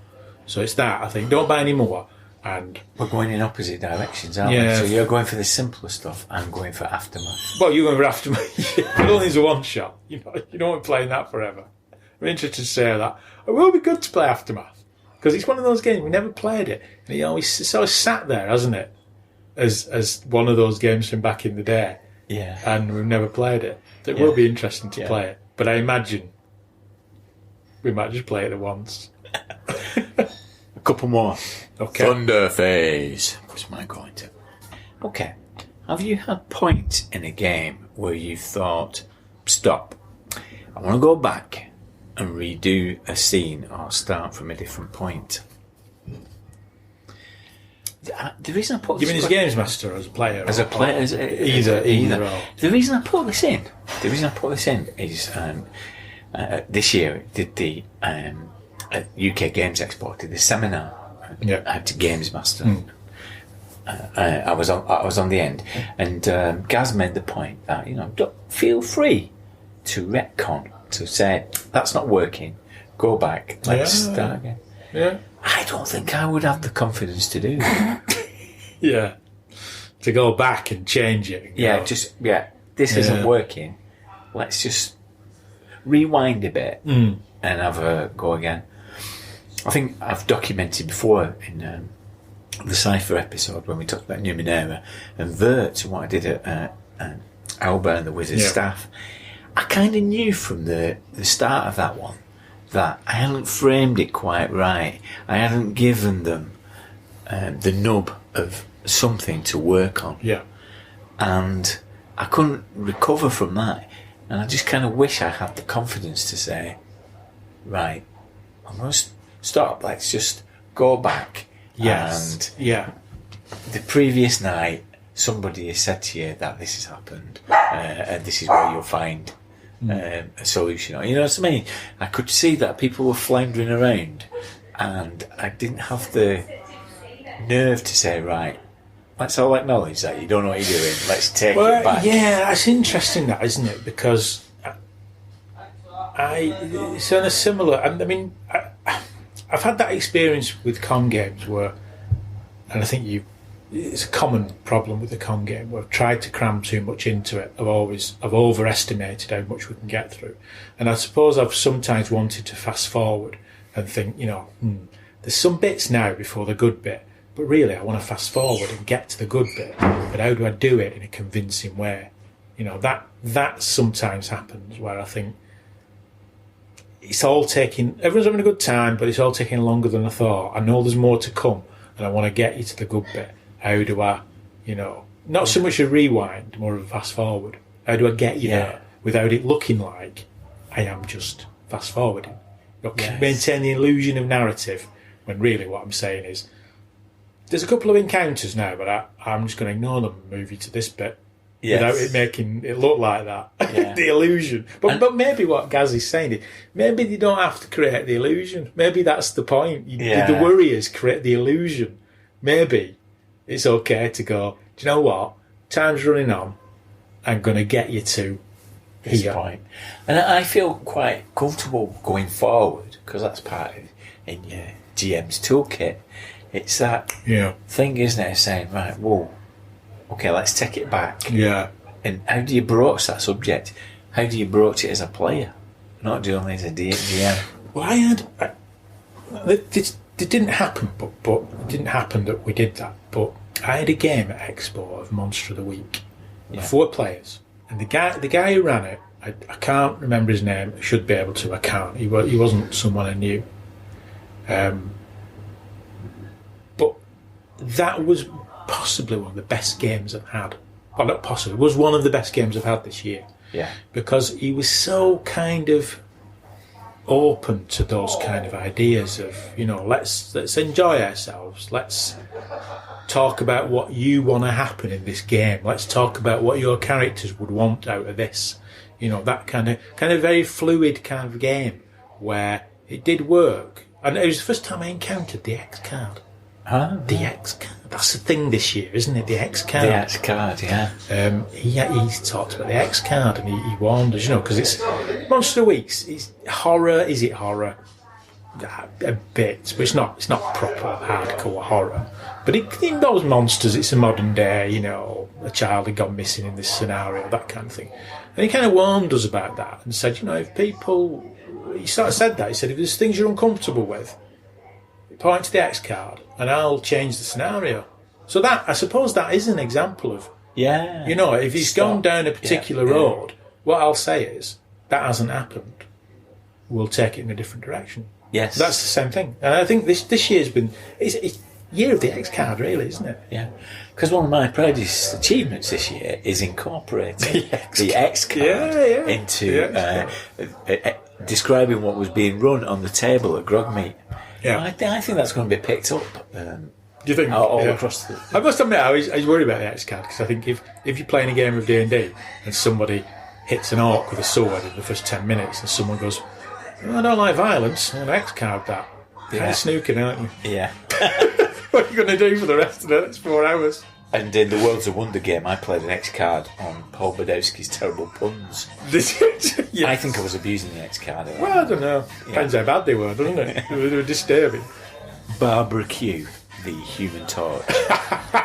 So it's that, I think. Don't buy any more. And
we're going in opposite directions, aren't we? So you're going for the simpler stuff. I'm going for Aftermath.
Well, you're going for Aftermath. It only is a one shot. You don't want to play that forever. I'm interested to say that. It will be good to play Aftermath because it's one of those games we never played it. And it's always sat there, hasn't it? As one of those games from back in the day.
Yeah.
And we've never played it. So it will be interesting to play it. But I imagine we might just play it at once.
A couple more.
Okay.
Thunder Phase was my going to. Okay. Have you had points in a game where you thought, stop, I want to go back and redo a scene or start from a different point? The reason I put
you mean as games master or as a player?
As a player,
either.
The reason I put this in is this year it did the UK Games Expo, did the seminar out to Games Master. I was on the end, and Gaz made the point that don't feel free to retcon, to say that's not working, go back, let's start again.
Yeah.
I don't think I would have the confidence to do that.
To go back and change it.
This isn't working. Let's just rewind a bit and have a go again. I think I've documented before in the Cypher episode when we talked about Numenera and Vert and what I did at Alba and the Wizard staff. I kind of knew from the start of that one that I hadn't framed it quite right. I hadn't given them the nub of something to work on.
Yeah.
And I couldn't recover from that. And I just kind of wish I had the confidence to say, right, I'm going to stop. Let's just go back.
Yes.
And the previous night, somebody has said to you that this has happened, and this is where you'll find a solution. You know what I mean? I could see that people were floundering around, and I didn't have the nerve to say, right, let's all acknowledge that you don't know what you're doing. Let's take it back.
Yeah, that's interesting, that, isn't it? Because it's on a similar. I mean, I've had that experience with con games where, and I think it's a common problem with the con game where I've tried to cram too much into it. I've overestimated how much we can get through, and I suppose I've sometimes wanted to fast forward and think, there's some bits now before the good bit, but really I want to fast forward and get to the good bit. But how do I do it in a convincing way? That sometimes happens where I think everyone's having a good time, but it's all taking longer than I thought. I know there's more to come, and I want to get you to the good bit. How do I, not so much a rewind, more of a fast forward. How do I get you there without it looking like I am just fast forwarding? Maintain the illusion of narrative, when really what I'm saying is, there's a couple of encounters now, but I'm just going to ignore them and move you to this bit. Without it making it look like that. The illusion. But maybe what Gaz is saying is, maybe you don't have to create the illusion. Maybe that's the point. The warriors create the illusion. Maybe it's okay to go, do you know what? Time's running on. I'm going to get you to
this
here.
Point. And I feel quite comfortable going forward, because that's part of in your GM's toolkit. It's that thing, isn't it? Saying, right, whoa. Okay, let's take it back.
Yeah.
And how do you broach that subject? How do you broach it as a player, not only as a DM?
Well, it didn't happen, but it didn't happen that we did that. But I had a game at Expo of Monster of the Week, 4 players, and the guy who ran it, I can't remember his name. I should be able to. I can't. He wasn't someone I knew. But that was possibly one of the best games I've had. Well, not possibly. It was one of the best games I've had this year.
Yeah.
Because he was so kind of open to those kind of ideas of, let's enjoy ourselves. Let's talk about what you want to happen in this game. Let's talk about what your characters would want out of this. That kind of very fluid kind of game where it did work. And it was the first time I encountered the X card.
Oh,
The X card. That's the thing this year, isn't it? The X card.
the X card, yeah.
He talked about the X card, and he warned us, because it's Monster Weeks. It's horror. Is it horror? A bit, but it's not proper hardcore horror. But it involves monsters. It's a modern day, a child had gone missing in this scenario, that kind of thing. And he kind of warned us about that and said, if people, he sort of said that. He said, if there's things you're uncomfortable with, point to the X card, and I'll change the scenario. So that, I suppose, that is an example of, if he's gone down a particular road, what I'll say is that hasn't happened. We'll take it in a different direction.
Yes.
That's the same thing. And I think this year's been... It's year of the X card, really, isn't it?
Yeah. Because one of my proudest achievements this year is incorporating the X card into describing what was being run on the table at Grog Meet. Yeah. I think that's going to be picked up.
Do you think?
All across the...
I must admit, I was worried about the X card, because I think if you're playing a game of D&D and somebody hits an orc with a sword in the first 10 minutes and someone goes, I don't like violence, an X card that. Kind of snooking, aren't you?
Yeah.
What are you going to do for the rest of the next 4 hours?
And in the Worlds of Wonder game, I played an X card on Paul Badowski's Terrible Puns.
Did you? Yes.
I think I was abusing the X card.
Well, I don't know. Depends how bad they were, doesn't it? They were disturbing.
Barbara Q, the Human Torch.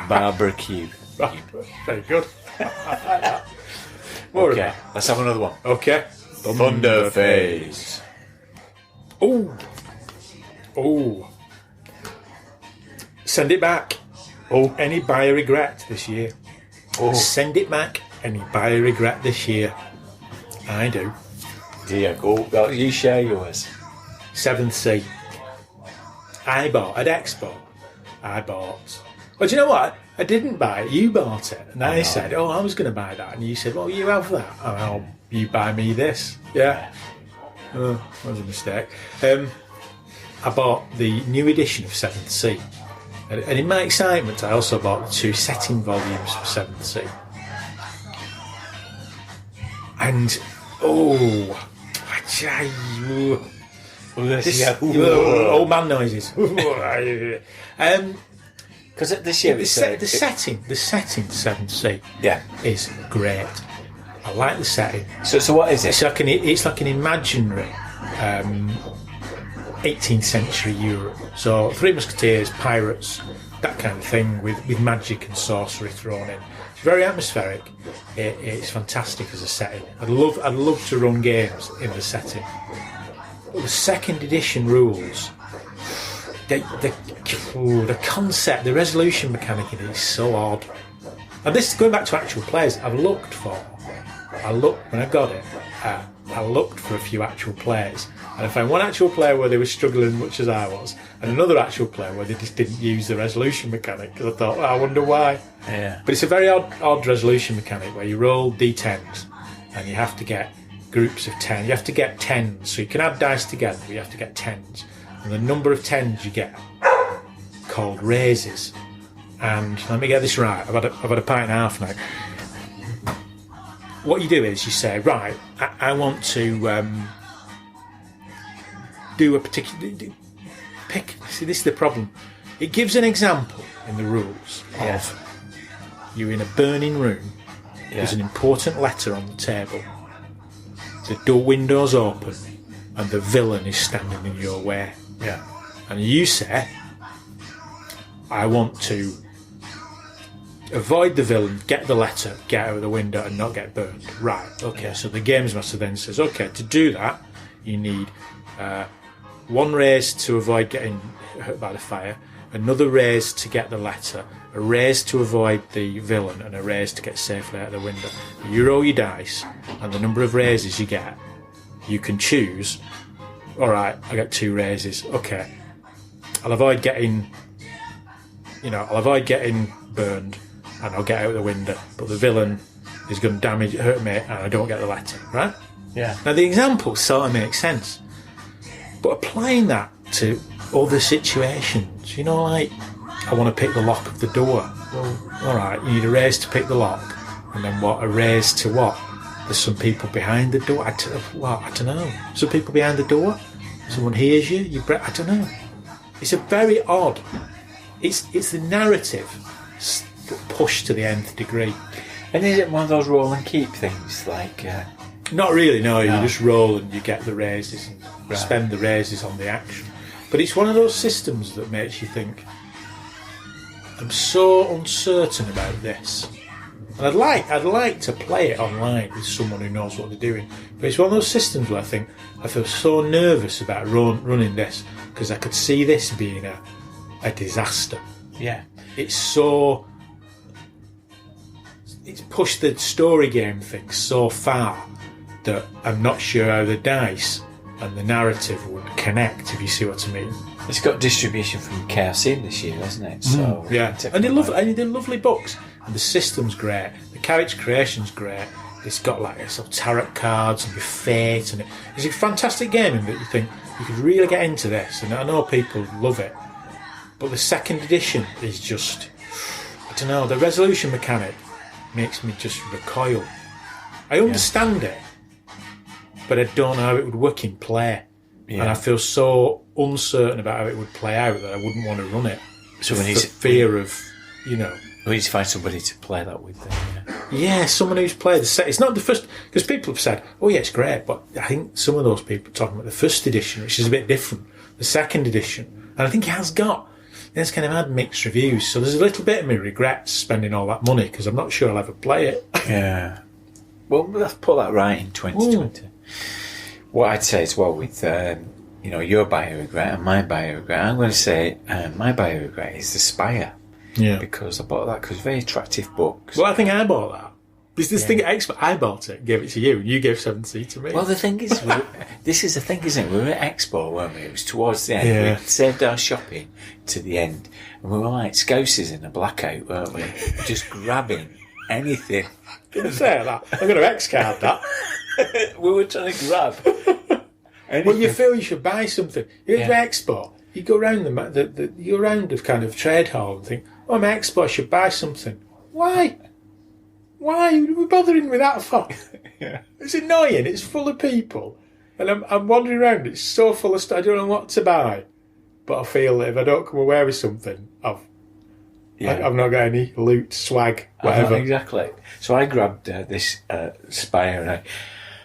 Barbara Q.
Very good.
Okay, let's have another one.
Okay.
Thunder Phase.
Oh. Send it back. Any buyer regret this year. Send it back. Any buyer regret this year. I do.
Dear, go. You share yours.
7th Sea. I bought at Expo. Well, do you know what? I didn't buy it. You bought it. And I said, I was going to buy that. And you said, well, you have that. And you buy me this. Yeah. Oh, that was a mistake. I bought the new edition of 7th Sea. And in my excitement, I also bought the 2 setting volumes for 7th Sea. And, old man noises.
Because this year
the setting 7th Sea is great. I like the setting.
So what is it?
It's like an imaginary 18th century Europe. So Three Musketeers, pirates, that kind of thing, with magic and sorcery thrown in. It's very atmospheric. It's fantastic as a setting. I'd love to run games in the setting. But the 2nd edition rules, the concept, the resolution mechanic in it is so odd. And this, going back to actual players, when I got it, I looked for a few actual players, and I found one actual player where they were struggling as much as I was, and another actual player where they just didn't use the resolution mechanic, because I thought, I wonder why.
Yeah.
But it's a very odd resolution mechanic where you roll d10s, and you have to get groups of 10. You have to get 10s, so you can add dice together, but you have to get 10s. And the number of 10s you get called raises. And let me get this right, I've had a pint and a half now. What you do is you say, right, I want to do a particular... See, this is the problem. It gives an example in the rules of you're in a burning room, there's an important letter on the table, the door window's open, and the villain is standing in your way.
Yeah.
And you say, I want to avoid the villain, get the letter, get out of the window and not get burned. Right, okay, so the games master then says, okay, to do that, you need 1 raise to avoid getting hurt by the fire, another raise to get the letter, a raise to avoid the villain, and a raise to get safely out of the window. You roll your dice, and the number of raises you get, you can choose, alright, I get 2 raises, okay, I'll avoid getting burned, and I'll get out the window, but the villain is going to hurt me, and I don't get the letter, right?
Yeah.
Now the example sort of makes sense, but applying that to other situations, like I want to pick the lock of the door. Well, alright, you need a raise to pick the lock, and then what? A raise to what? There's some people behind the door. I don't know. Some people behind the door. someone hears you. I don't know. It's a very odd. It's the narrative pushed to the nth degree.
And is it one of those roll and keep things? Like,
not really. No, you just roll and you get the raises and spend the raises on the action. But it's one of those systems that makes you think, I'm so uncertain about this. And I'd like to play it online with someone who knows what they're doing. But it's one of those systems where I feel so nervous about running this because I could see this being a disaster.
Yeah.
It's pushed the story game thing so far that I'm not sure how the dice and the narrative would connect, if you see what I mean.
It's got distribution from KFC this year, hasn't it? So
yeah, and they're lovely books, and the system's great, the character creation's great. It's got like sort of tarot cards and your fate, and it's a fantastic game in that you think you could really get into this. And I know people love it, but the second edition is just, I don't know, the resolution mechanic makes me just recoil. I understand it, but I don't know how it would work in play. Yeah. And I feel so uncertain about how it would play out that I wouldn't want to run it. So when he's fear of,
we need to find somebody to play that with then,
yeah, someone who's played the set. It's not the first, because people have said, oh yeah, it's great, but I think some of those people are talking about the first edition, which is a bit different, the second edition, and I think it has kind of had mixed reviews, so there's a little bit of me regrets spending all that money, because I'm not sure I'll ever play it.
Yeah. Well, let's put that right in 2020. Ooh. What I'd say as well with, your bio-regret and my bio-regret, I'm going to say my bio-regret is The Spire.
Yeah.
Because I bought that because very attractive books.
Well, I think I bought that. This thing at Expo, I bought it, gave it to you, and you gave 7C to me.
Well, the thing is, this is the thing, isn't it? We were at Expo, weren't we? It was towards the end. Yeah. We saved our shopping to the end. And we were like scousers in a blackout, weren't we? Just grabbing anything.
Didn't say that. I'm going to X-card that.
We were trying to grab anything.
Well, you feel you should buy something. You go to Expo, you go around you go around the kind of trade hall and think, oh, I'm at Expo, I should buy something. Why? Why are we bothering with that for?
Yeah.
It's annoying. It's full of people, and I'm wandering around. It's so full of stuff. I don't know what to buy, but I feel that if I don't come away with something, I've not got any loot, swag, whatever.
Exactly. So I grabbed this Spire,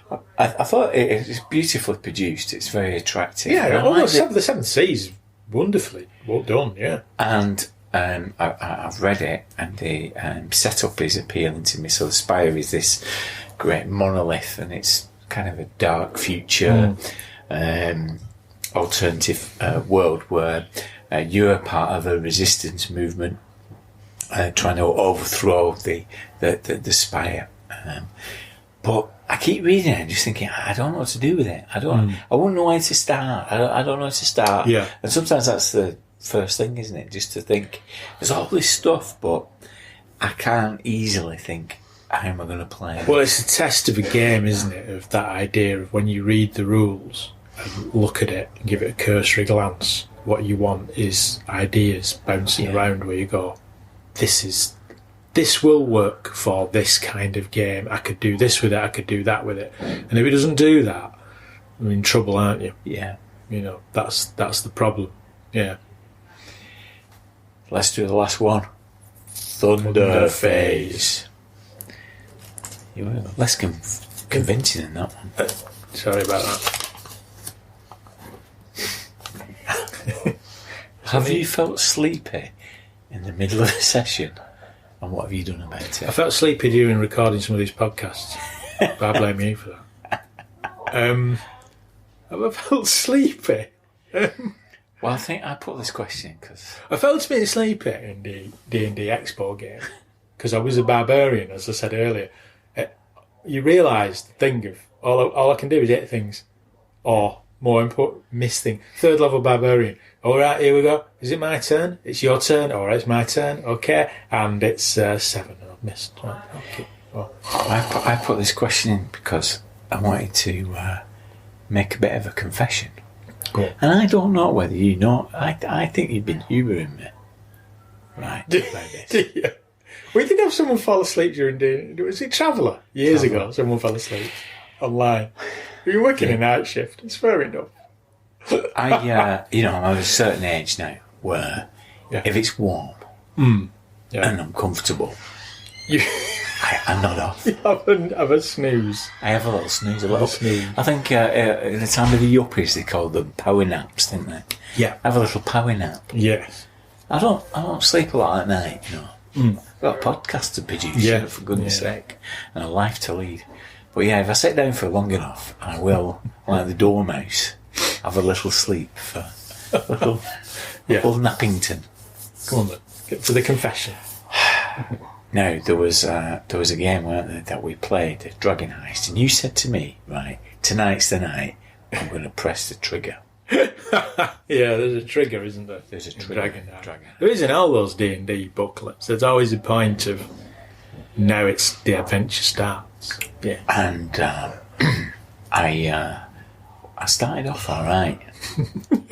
and I thought it's beautifully produced. It's very attractive.
Yeah, the 7C is wonderfully well done. Yeah,
and. I've read it, and the setup is appealing to me. So the Spire is this great monolith, and it's kind of a dark future, alternative world where you're part of a resistance movement trying to overthrow the Spire. But I keep reading it and just thinking, I don't know what to do with it. I wouldn't know where to start. I don't know where to start.
Yeah.
And sometimes that's the first thing, isn't it? Just to think, there's all this stuff, but I can't easily think, how am I going to play it?
Well, it's a test of a game, isn't it? Of that idea of when you read the rules and look at it and give it a cursory glance, what you want is ideas bouncing around where you go, this will work for this kind of game. I could do this with it, I could do that with it. And if it doesn't do that, you're in trouble, aren't you?
Yeah.
That's the problem. Yeah.
Let's do the last one. Thunder Phase. You were less convincing in that one.
Sorry about that.
Have you felt sleepy in the middle of a session? And what have you done about it?
I felt sleepy during recording some of these podcasts. But I blame you for that. Have I felt sleepy?
Well, I think I put this question because
I felt a bit sleepy in the D&D Expo game because I was a barbarian, as I said earlier. You realise the thing of all I can do is hit things, or more important, miss things. 3rd level barbarian. All right, here we go. Is it my turn? It's your turn. All right, it's my turn. Okay, and it's 7. I've missed. Right, okay. Well,
I put this question in because I wanted to make a bit of a confession.
Cool.
And I don't know whether you know. I think you've been humouring me. Right.
Yeah. We did have someone fall asleep during D&D. Was it Traveller? Years ago, someone fell asleep online. We were working a night shift. It's fair enough.
I'm of a certain age now where if it's warm and I'm comfortable, I nod off.
You have a snooze.
I have a little snooze. I think in the time of the yuppies they called them power naps, didn't they?
Yeah.
I have a little power nap.
Yes.
I don't sleep a lot at night, I've got a podcast to produce, for goodness sake, and a life to lead. But if I sit down for long enough, I will, like the dormouse, have a little sleep for little Nappington.
Come on, then. Get for the confession.
Now, there was a game, weren't there, that we played, a Dragon Heist, and you said to me, right, tonight's the night, I'm going to press the trigger.
There's a trigger, isn't there?
There's a trigger.
Dragon. There is in all those D&D booklets. There's always a point of, now it's the adventure starts. Yeah.
And I started off all right.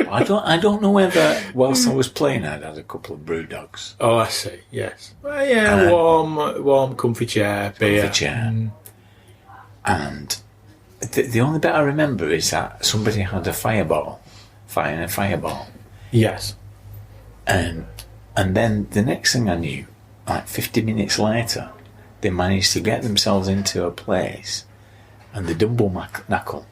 I don't know whether whilst I was playing I'd had a couple of brew dogs.
Oh, I see. Yes. Well, warm, comfy chair, beer.
And the only bit I remember is that somebody had a firing a fireball.
Yes.
And then the next thing I knew, like 50 minutes later, they managed to get themselves into a place, and the dumble knuckle.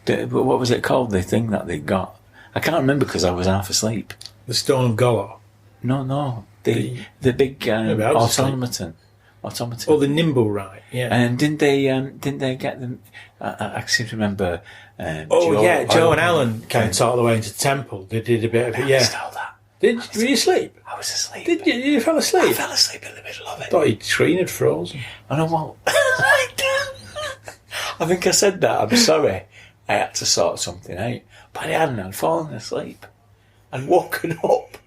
What was it called? The thing that they got? I can't remember because I was half asleep.
The Stone of Golor.
No. The big automaton.
Oh, the nimble right. Yeah.
And didn't they get them? I seem to remember.
Joe and Alan came all the way into the temple. They did a bit of it. Yeah.
Stole that.
Were you asleep?
I was asleep.
Did you? You fell asleep?
I fell asleep in the middle of it.
I thought your screen had frozen.
I know what. I think I said that. I'm sorry. I had to sort something out, but I hadn't. I'd fallen asleep and woken up.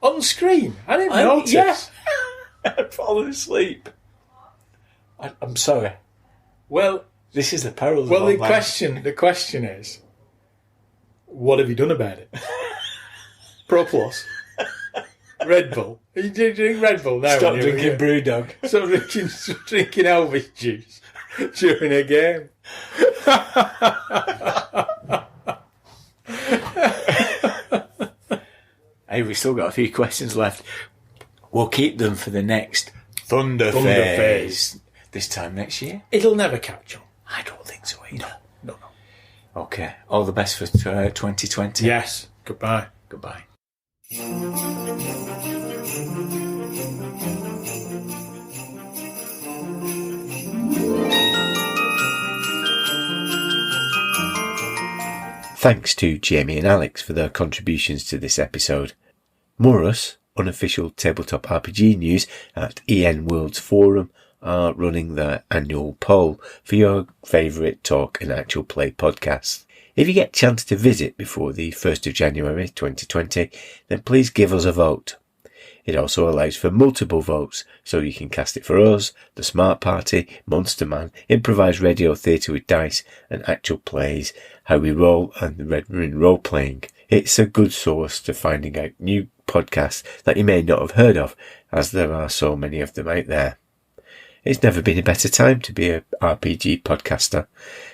On screen? I didn't notice.
Yes. I'd fallen asleep. I'm sorry.
Well,
this is the perils.
Well, the question is, what have you done about it? Pro Plus, Red Bull. You drink Red Bull now.
Stop drinking Brewdog.
Stop drinking Elvis juice during a game.
Hey, we've still got a few questions left. We'll keep them for the next Thunder Phase this time next year.
It'll never catch on.
I don't think so either.
No.
Okay. All the best for 2020.
Yes. Goodbye.
Thanks to Jamie and Alex for their contributions to this episode. Morus, unofficial tabletop RPG news at EN Worlds Forum, are running their annual poll for your favourite talk and actual play podcasts. If you get a chance to visit before the 1st of January 2020, then please give us a vote. It also allows for multiple votes, so you can cast it for us, The Smart Party, Monster Man, Improvised Radio Theatre with Dice, and actual plays, How We Roll, and the Red Marine Role Playing. It's a good source to finding out new podcasts that you may not have heard of, as there are so many of them out there. It's never been a better time to be an RPG podcaster.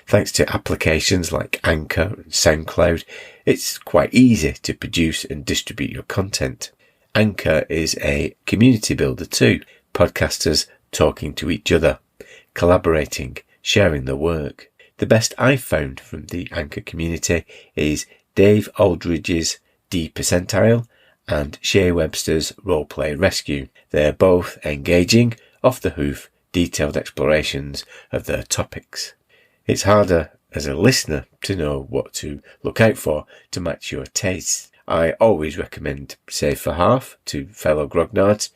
Thanks to applications like Anchor and SoundCloud, it's quite easy to produce and distribute your content. Anchor is a community builder too, podcasters talking to each other, collaborating, sharing their work. The best I've found from the Anchor community is Dave Aldridge's D Percentile and Shea Webster's Roleplay Rescue. They're both engaging, off-the-hoof, detailed explorations of their topics. It's harder as a listener to know what to look out for to match your tastes. I always recommend Save for Half to fellow grognards,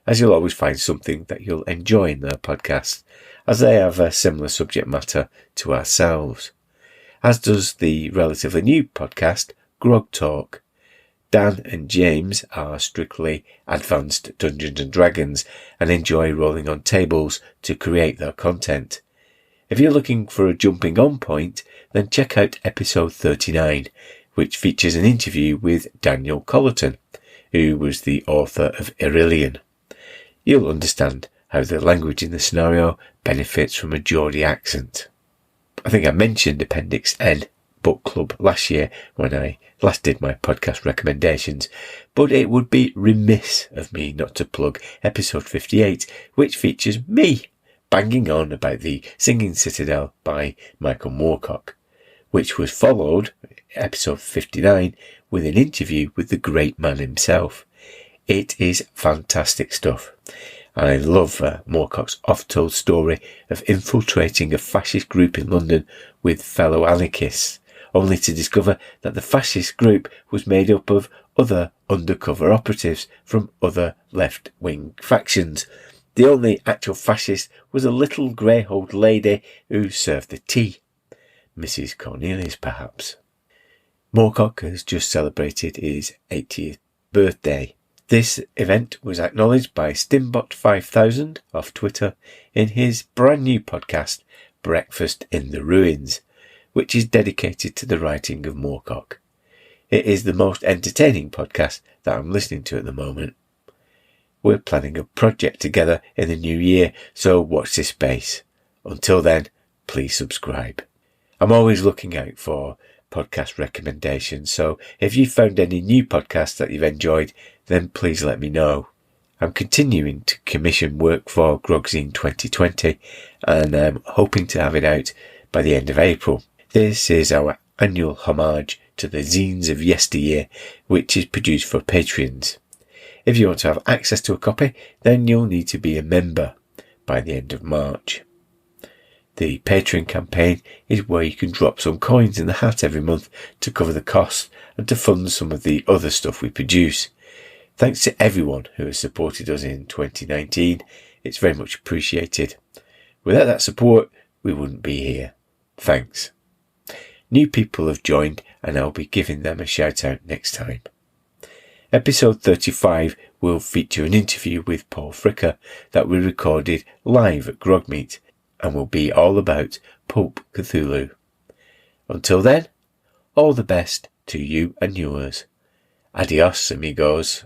as you'll always find something that you'll enjoy in their podcast, as they have a similar subject matter to ourselves. As does the relatively new podcast, Grog Talk. Dan and James are strictly advanced Dungeons and Dragons and enjoy rolling on tables to create their content. If you're looking for a jumping on point, then check out episode 39, which features an interview with Daniel Collerton, who was the author of Irillion. You'll understand how the language in the scenario benefits from a Geordie accent. I think I mentioned Appendix N book club last year when I last did my podcast recommendations, but it would be remiss of me not to plug episode 58, which features me banging on about The Singing Citadel by Michael Moorcock, which was followed, episode 59, with an interview with the great man himself. It is fantastic stuff. I love Moorcock's oft-told story of infiltrating a fascist group in London with fellow anarchists, only to discover that the fascist group was made up of other undercover operatives from other left-wing factions. The only actual fascist was a little grey-haired lady who served the tea. Mrs. Cornelius, perhaps. Moorcock has just celebrated his 80th birthday. This event was acknowledged by Stimbot5000 off Twitter in his brand new podcast, Breakfast in the Ruins, which is dedicated to the writing of Moorcock. It is the most entertaining podcast that I'm listening to at the moment. We're planning a project together in the new year, so watch this space. Until then, please subscribe. I'm always looking out for podcast recommendations, so if you've found any new podcasts that you've enjoyed, then please let me know. I'm continuing to commission work for Grogzine 2020 and I'm hoping to have it out by the end of April. This is our annual homage to the zines of yesteryear, which is produced for Patreons. If you want to have access to a copy, then you'll need to be a member by the end of March. The Patreon campaign is where you can drop some coins in the hat every month to cover the costs and to fund some of the other stuff we produce. Thanks to everyone who has supported us in 2019. It's very much appreciated. Without that support, we wouldn't be here. Thanks. New people have joined and I'll be giving them a shout out next time. Episode 35 will feature an interview with Paul Fricker that we recorded live at Grogmeet and will be all about Pulp Cthulhu. Until then, all the best to you and yours. Adios, amigos.